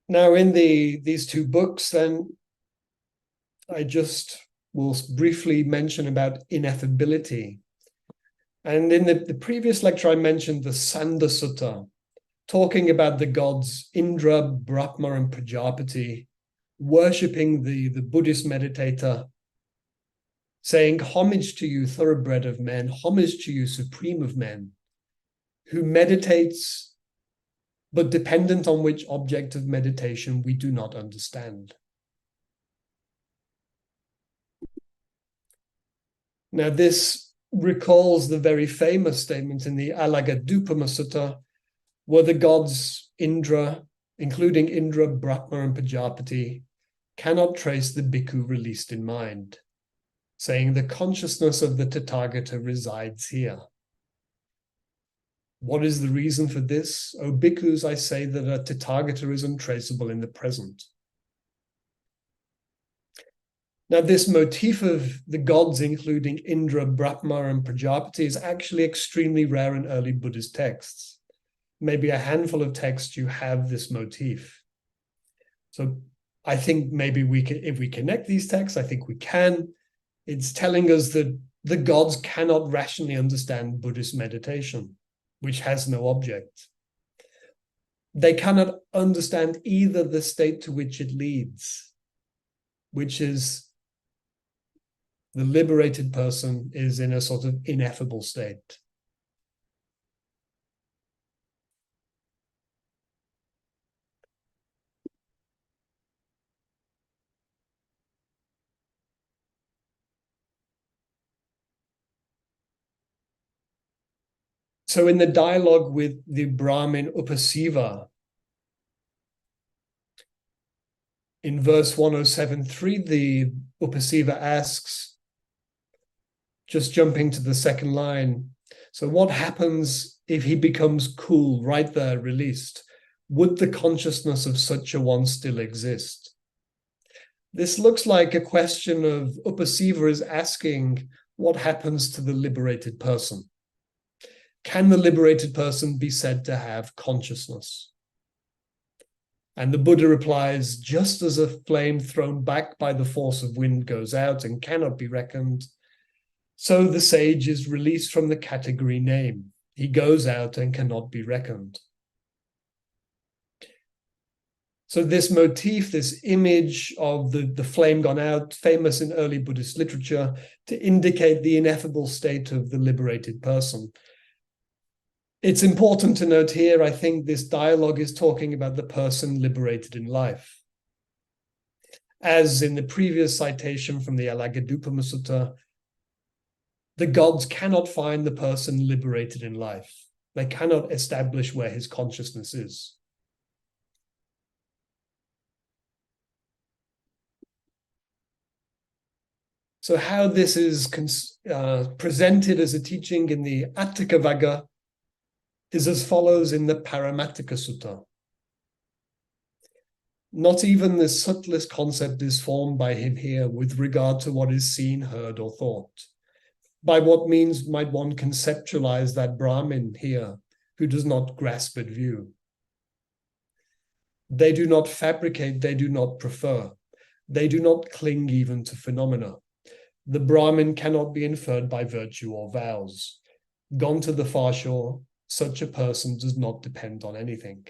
Now, in these two books, then, I just will briefly mention about ineffability. And in the previous lecture, I mentioned the Sanda Sutta, talking about the gods Indra, Brahma, and Prajapati, worshipping the Buddhist meditator, saying, homage to you, thoroughbred of men, homage to you, supreme of men, who meditates, but dependent on which object of meditation we do not understand. Now, this recalls the very famous statement in the Alagadupama Sutta, where the gods Indra, including Indra, Brahma, and Prajapati, cannot trace the bhikkhu released in mind, saying the consciousness of the Tathagata resides here. What is the reason for this? O bhikkhus, I say that a Tathagata is untraceable in the present. Now, this motif of the gods, including Indra, Brahma, and Prajapati, is actually extremely rare in early Buddhist texts. Maybe a handful of texts you have this motif. So I think maybe we can, if we connect these texts, I think we can. It's telling us that the gods cannot rationally understand Buddhist meditation, which has no object. They cannot understand either the state to which it leads, which is the liberated person is in a sort of ineffable state. So in the dialogue with the Brahmin Upasiva, in verse 107.3, the Upasiva asks, just jumping to the second line, so what happens if he becomes cool right there, released? Would the consciousness of such a one still exist? This looks like a question of Upasiva is asking what happens to the liberated person. Can the liberated person be said to have consciousness? And the Buddha replies, just as a flame thrown back by the force of wind goes out and cannot be reckoned, so the sage is released from the category name. He goes out and cannot be reckoned. So this motif, this image of the flame gone out, famous in early Buddhist literature to indicate the ineffable state of the liberated person. It's important to note here, I think this dialogue is talking about the person liberated in life. As in the previous citation from the Alagadupama Sutta, the gods cannot find the person liberated in life. They cannot establish where his consciousness is. So how this is presented as a teaching in the Atthakavagga is as follows in the Paramattaka Sutta. Not even the subtlest concept is formed by him here with regard to what is seen, heard, or thought. By what means might one conceptualize that Brahmin here who does not grasp at view? They do not fabricate, they do not prefer. They do not cling even to phenomena. The Brahmin cannot be inferred by virtue or vows. Gone to the far shore, such a person does not depend on anything.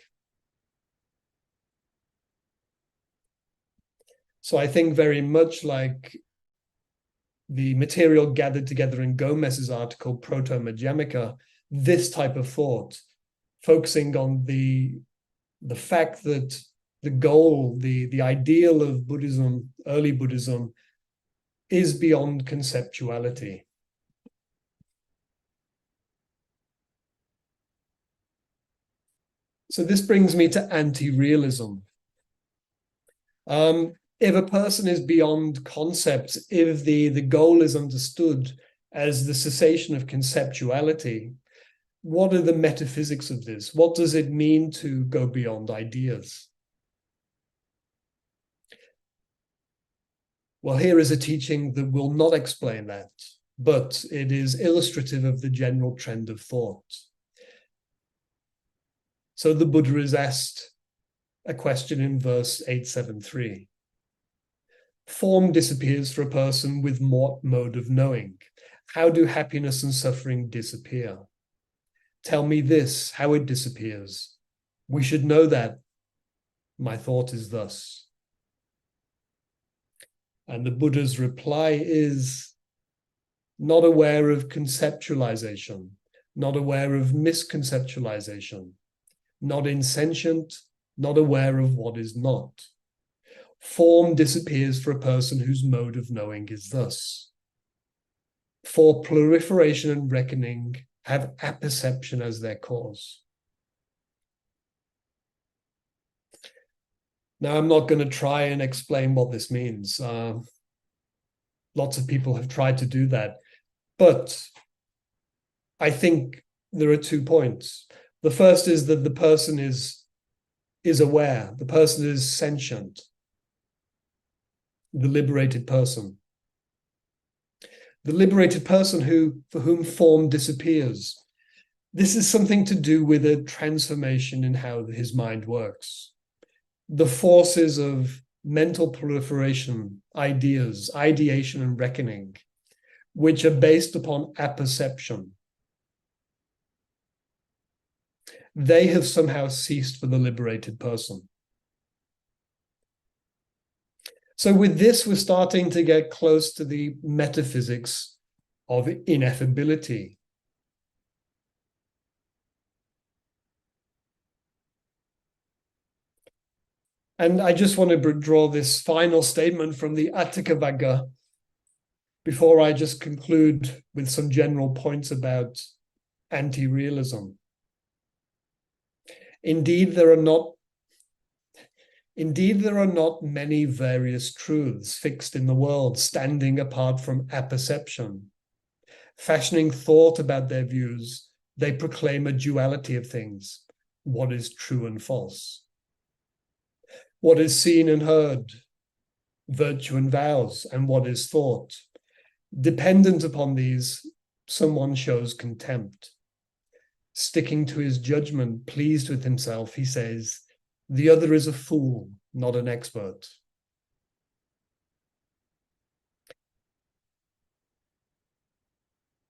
So I think very much like the material gathered together in Gomez's article, Proto-Madhyamika, this type of thought, focusing on the fact that the goal, the ideal of Buddhism, early Buddhism, is beyond conceptuality. So this brings me to anti-realism. If a person is beyond concepts, if the goal is understood as the cessation of conceptuality, what are the metaphysics of this? What does it mean to go beyond ideas? Well, here is a teaching that will not explain that, but it is illustrative of the general trend of thought. So the Buddha is asked a question in verse 873. Form disappears for a person with what mode of knowing? How do happiness and suffering disappear? Tell me this, how it disappears. We should know that. My thought is thus. And the Buddha's reply is not aware of conceptualization, not aware of misconceptualization, not insentient, not aware of what is not. Form disappears for a person whose mode of knowing is thus. For proliferation and reckoning have apperception as their cause. Now, I'm not going to try and explain what this means. Lots of people have tried to do that. But I think there are 2 points. The first is that the person is aware. The person is sentient. The liberated person. The liberated person for whom form disappears. This is something to do with a transformation in how his mind works. The forces of mental proliferation, ideas, ideation, and reckoning, which are based upon apperception, they have somehow ceased for the liberated person. So with this, we're starting to get close to the metaphysics of ineffability. And I just want to draw this final statement from the Atthakavagga before I just conclude with some general points about anti-realism. Indeed, there are not many various truths fixed in the world, standing apart from apperception. Fashioning thought about their views, they proclaim a duality of things, what is true and false. What is seen and heard, virtue and vows, and what is thought. Dependent upon these, someone shows contempt. Sticking to his judgment, pleased with himself, he says, the other is a fool, not an expert.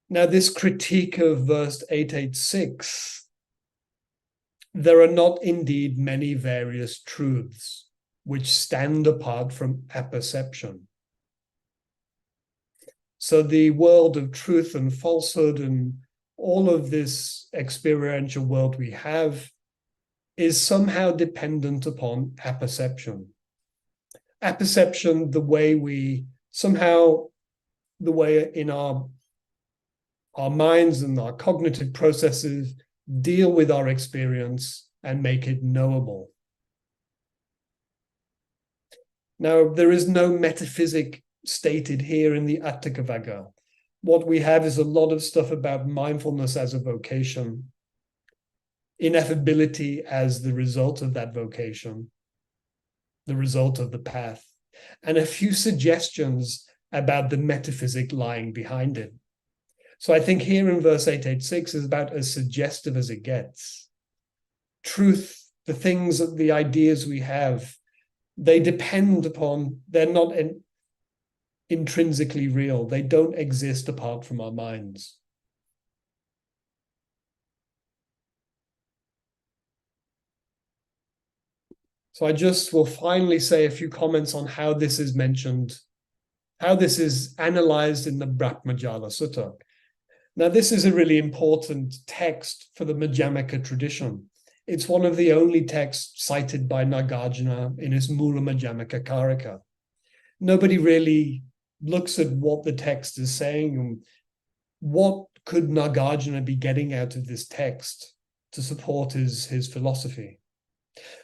Now, this critique of verse 886, there are not indeed many various truths which stand apart from apperception. So the world of truth and falsehood and all of this experiential world we have is somehow dependent upon apperception. Apperception, the way in our minds and our cognitive processes deal with our experience and make it knowable. Now, there is no metaphysic stated here in the Atthakavagga. What we have is a lot of stuff about mindfulness as a vocation, ineffability as the result of that vocation, the result of the path, and a few suggestions about the metaphysic lying behind it. So I think here in verse 886 is about as suggestive as it gets. Truth the things, the ideas we have, they depend upon, they're not intrinsically real. They don't exist apart from our minds. So I just will finally say a few comments on how this is mentioned, how this is analyzed in the Brahmajala Sutta. Now, this is a really important text for the Madhyamaka tradition. It's one of the only texts cited by Nagarjuna in his Mula Madhyamaka Karika. Nobody really looks at what the text is saying and what could Nagarjuna be getting out of this text to support his philosophy.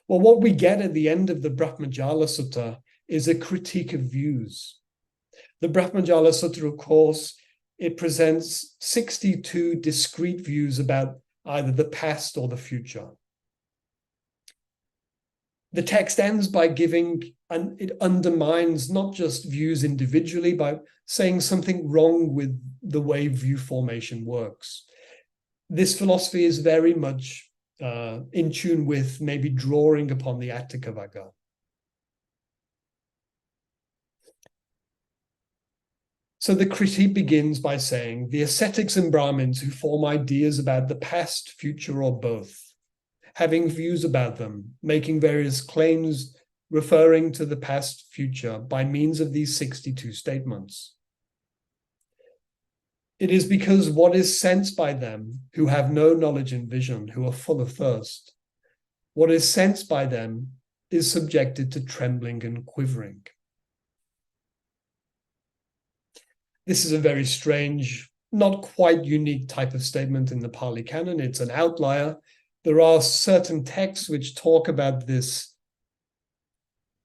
Well, what we get at the end of the Brahmajala Sutta is a critique of views. The Brahmajala Sutta, of course, it presents 62 discrete views about either the past or the future. The text ends by giving, and it undermines not just views individually by saying something wrong with the way view formation works. This philosophy is very much in tune with maybe drawing upon the Atthakavagga. So the critique begins by saying the ascetics and Brahmins who form ideas about the past, future, or both, having views about them, making various claims referring to the past, future by means of these 62 statements. It is because what is sensed by them who have no knowledge and vision, who are full of thirst, what is sensed by them is subjected to trembling and quivering. This is a very strange, not quite unique type of statement in the Pali Canon. It's an outlier. There are certain texts which talk about this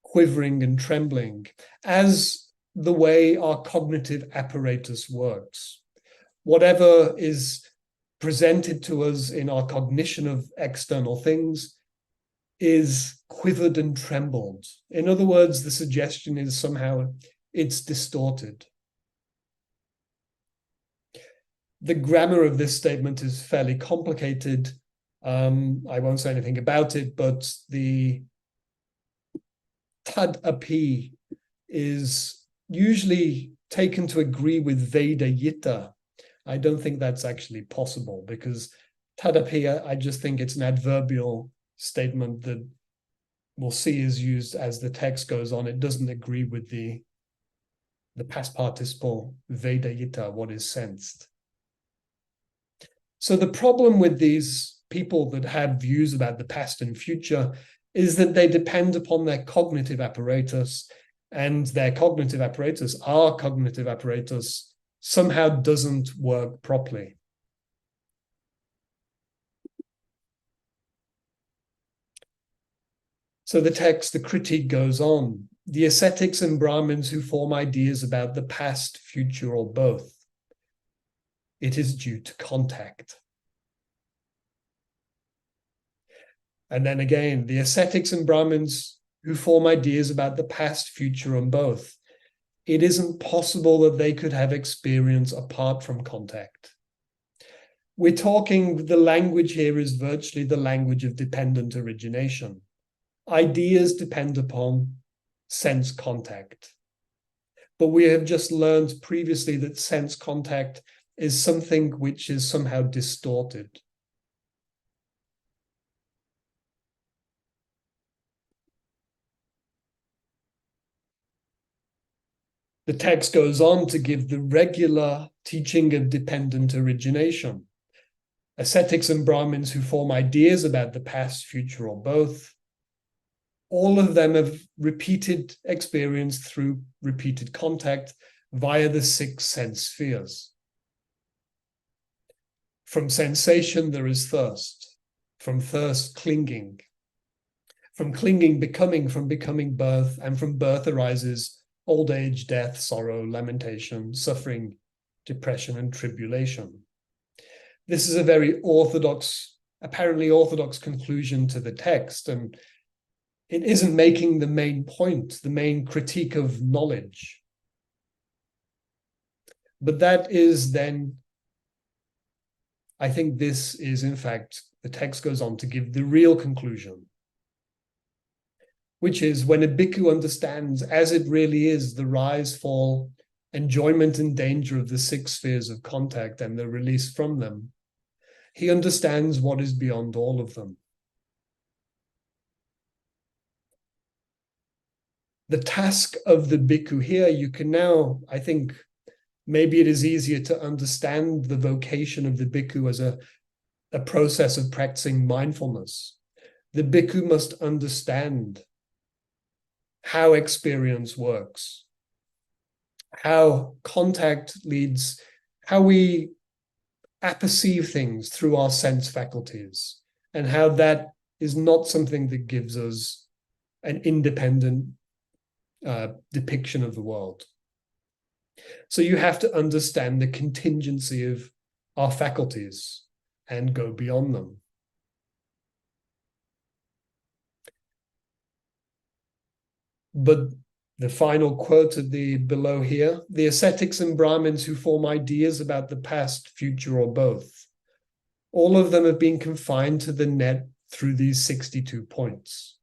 quivering and trembling as the way our cognitive apparatus works. Whatever is presented to us in our cognition of external things is quivered and trembled. In other words, the suggestion is somehow it's distorted. The grammar of this statement is fairly complicated. I won't say anything about it, but the tad api is usually taken to agree with Veda Yitta. I don't think that's actually possible because tadapi, I just think it's an adverbial statement that we'll see is used as the text goes on. It doesn't agree with the past participle Veda Yitta, what is sensed. So the problem with these people that have views about the past and future is that they depend upon their cognitive apparatus, and their cognitive apparatus, our cognitive apparatus, somehow doesn't work properly. So the text, the critique goes on. The ascetics and Brahmins who form ideas about the past, future, or both, it is due to contact. And then again, the ascetics and Brahmins who form ideas about the past, future, and both, it isn't possible that they could have experience apart from contact. We're talking, the language here is virtually the language of dependent origination. Ideas depend upon sense contact. But we have just learned previously that sense contact is something which is somehow distorted. The text goes on to give the regular teaching of dependent origination. Ascetics and Brahmins who form ideas about the past, future, or both, all of them have repeated experience through repeated contact via the 6 sense spheres. From sensation, there is thirst. From thirst, clinging. From clinging, becoming. From becoming, birth. And from birth arises old age, death, sorrow, lamentation, suffering, depression, and tribulation. This is a very orthodox, apparently orthodox conclusion to the text, and it isn't making the main point, the main critique of knowledge. But that is then, I think this is, in fact, the text goes on to give the real conclusion. which is when a bhikkhu understands as it really is the rise, fall, enjoyment and danger of the six spheres of contact and the release from them, he understands what is beyond all of them. The task of the bhikkhu here, you can now, I think, maybe it is easier to understand the vocation of the bhikkhu as a process of practicing mindfulness. The bhikkhu must understand how experience works, how contact leads, how we apperceive things through our sense faculties, and how that is not something that gives us an independent depiction of the world. So you have to understand the contingency of our faculties and go beyond them. But the final quote of the below here, the ascetics and Brahmins who form ideas about the past, future, or both, all of them have been confined to the net through these 62 points.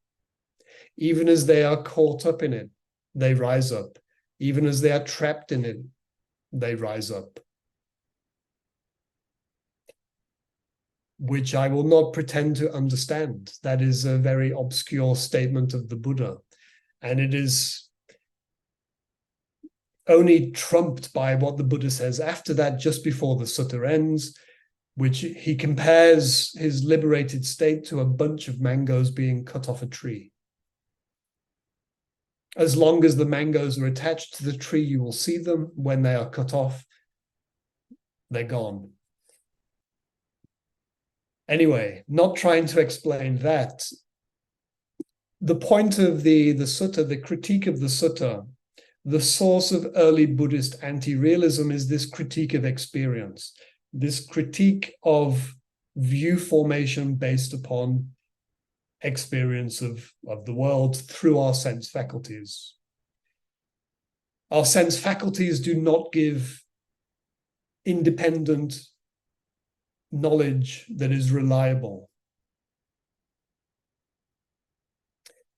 Even as they are caught up in it, they rise up. Even as they are trapped in it, they rise up. Which I will not pretend to understand. That is a very obscure statement of the Buddha. And it is only trumped by what the Buddha says after that, just before the sutta ends, which he compares his liberated state to a bunch of mangoes being cut off a tree. As long as the mangoes are attached to the tree, you will see them. When they are cut off, they're gone. Anyway, not trying to explain that. The point of the sutta, the critique of the sutta, the source of early Buddhist anti-realism is this critique of experience, this critique of view formation based upon experience of the world through our sense faculties. Our sense faculties do not give independent knowledge that is reliable.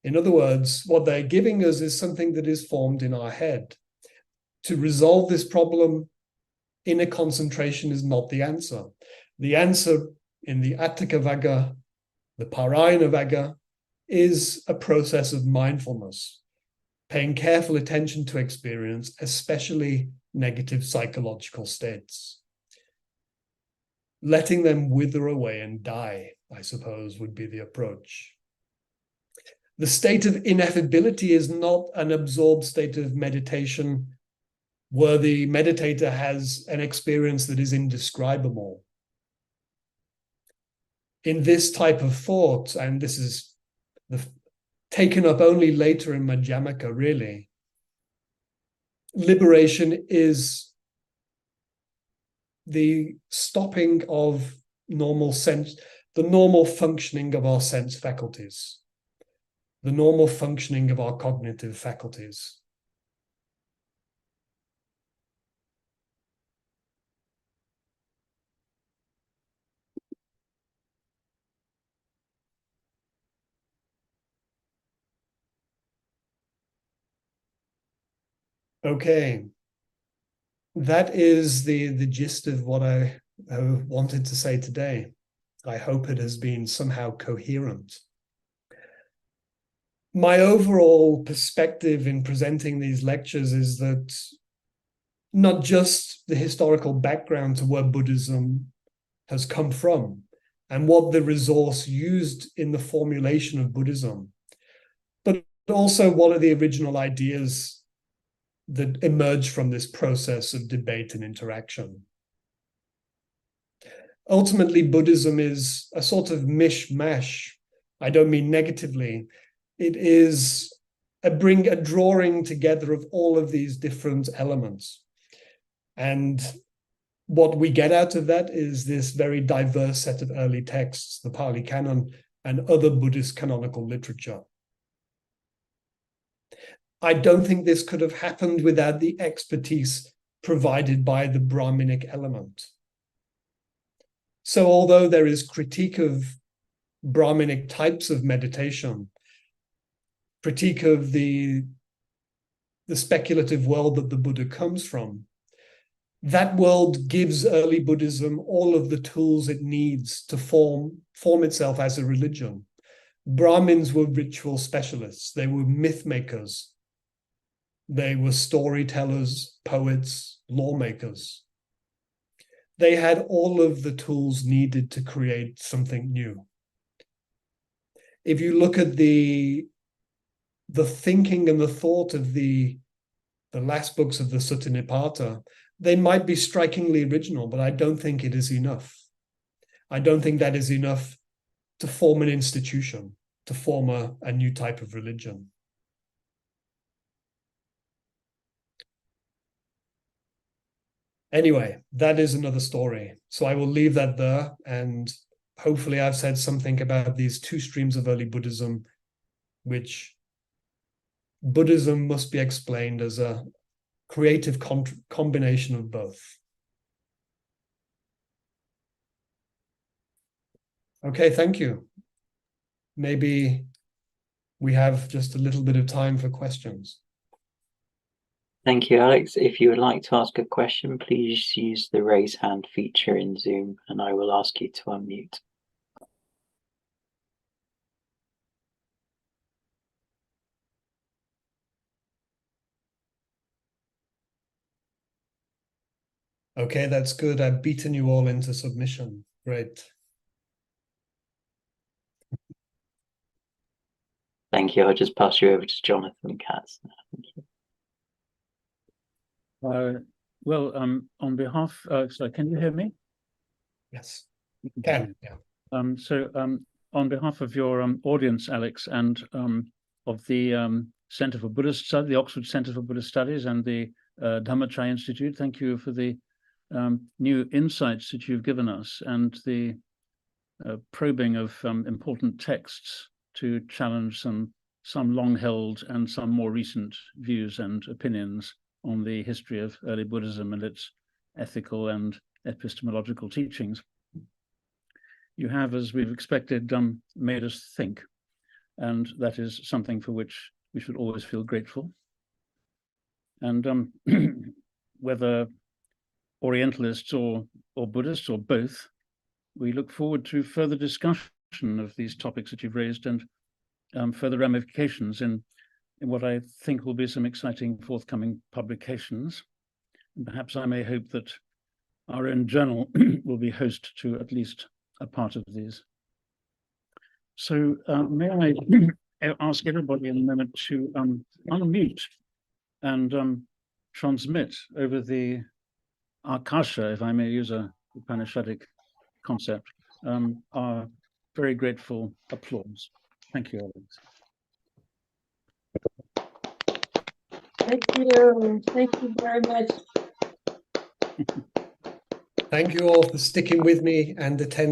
In other words, what they're giving us is something that is formed in our head. To resolve this problem, inner concentration is not the answer. The answer in the Attaka Vagga, the Parayana Vagga, is a process of mindfulness, paying careful attention to experience, especially negative psychological states. Letting them wither away and die, I suppose, would be the approach. The state of ineffability is not an absorbed state of meditation where the meditator has an experience that is indescribable. In this type of thought, and this is taken up only later in Madhyamaka, really, liberation is the stopping of normal sense, the normal functioning of our sense faculties, the normal functioning of our cognitive faculties. Okay, that is the gist of what I wanted to say today. I hope it has been somehow coherent. My overall perspective in presenting these lectures is that not just the historical background to where Buddhism has come from and what the resource used in the formulation of Buddhism, but also what are the original ideas that emerge from this process of debate and interaction. Ultimately, Buddhism is a sort of mishmash. I don't mean negatively. It is a drawing together of all of these different elements. And what we get out of that is this very diverse set of early texts, the Pali Canon and other Buddhist canonical literature. I don't think this could have happened without the expertise provided by the Brahminic element. So although there is critique of Brahminic types of meditation, critique of the speculative world that the Buddha comes from, that world gives early Buddhism all of the tools it needs to form itself as a religion. Brahmins were ritual specialists. They were myth makers. They were storytellers, poets, lawmakers. They had all of the tools needed to create something new. If you look at the thinking and the thought of the last books of the Sutta Nipata, they might be strikingly original, but I don't think it is enough. I don't think that is enough to form an institution, to form a new type of religion. Anyway, that is another story. So I will leave that there, and hopefully I've said something about these two streams of early Buddhism, which Buddhism must be explained as a creative combination of both. Okay, thank you. Maybe we have just a little bit of time for questions. Thank you, Alex. If you would like to ask a question, please use the raise hand feature in Zoom and I will ask you to unmute. Okay, that's good. I've beaten you all into submission. Great. Thank you. I'll just pass you over to Jonathan Katz. Thank you. Well, on behalf, sorry, can you hear me? Yes, you can. Yeah. On behalf of your audience, Alex, and of the Center for Buddhist Studies, the Oxford Center for Buddhist Studies, and the Dhammachai Institute, thank you for the new insights that you've given us and the probing of important texts to challenge some long-held and some more recent views and opinions on the history of early Buddhism and its ethical and epistemological teachings. You have, as we've expected, made us think, and that is something for which we should always feel grateful. And whether Orientalists or Buddhists or both, we look forward to further discussion of these topics that you've raised and further ramifications in what I think will be some exciting forthcoming publications. And perhaps I may hope that our own journal will be host to at least a part of these. So may I ask everybody in a moment to unmute and transmit over the Akasha, if I may use a Upanishadic concept, our very grateful applause. Thank you, Alex. Thank you. Thank you very much. Thank you all for sticking with me and attending.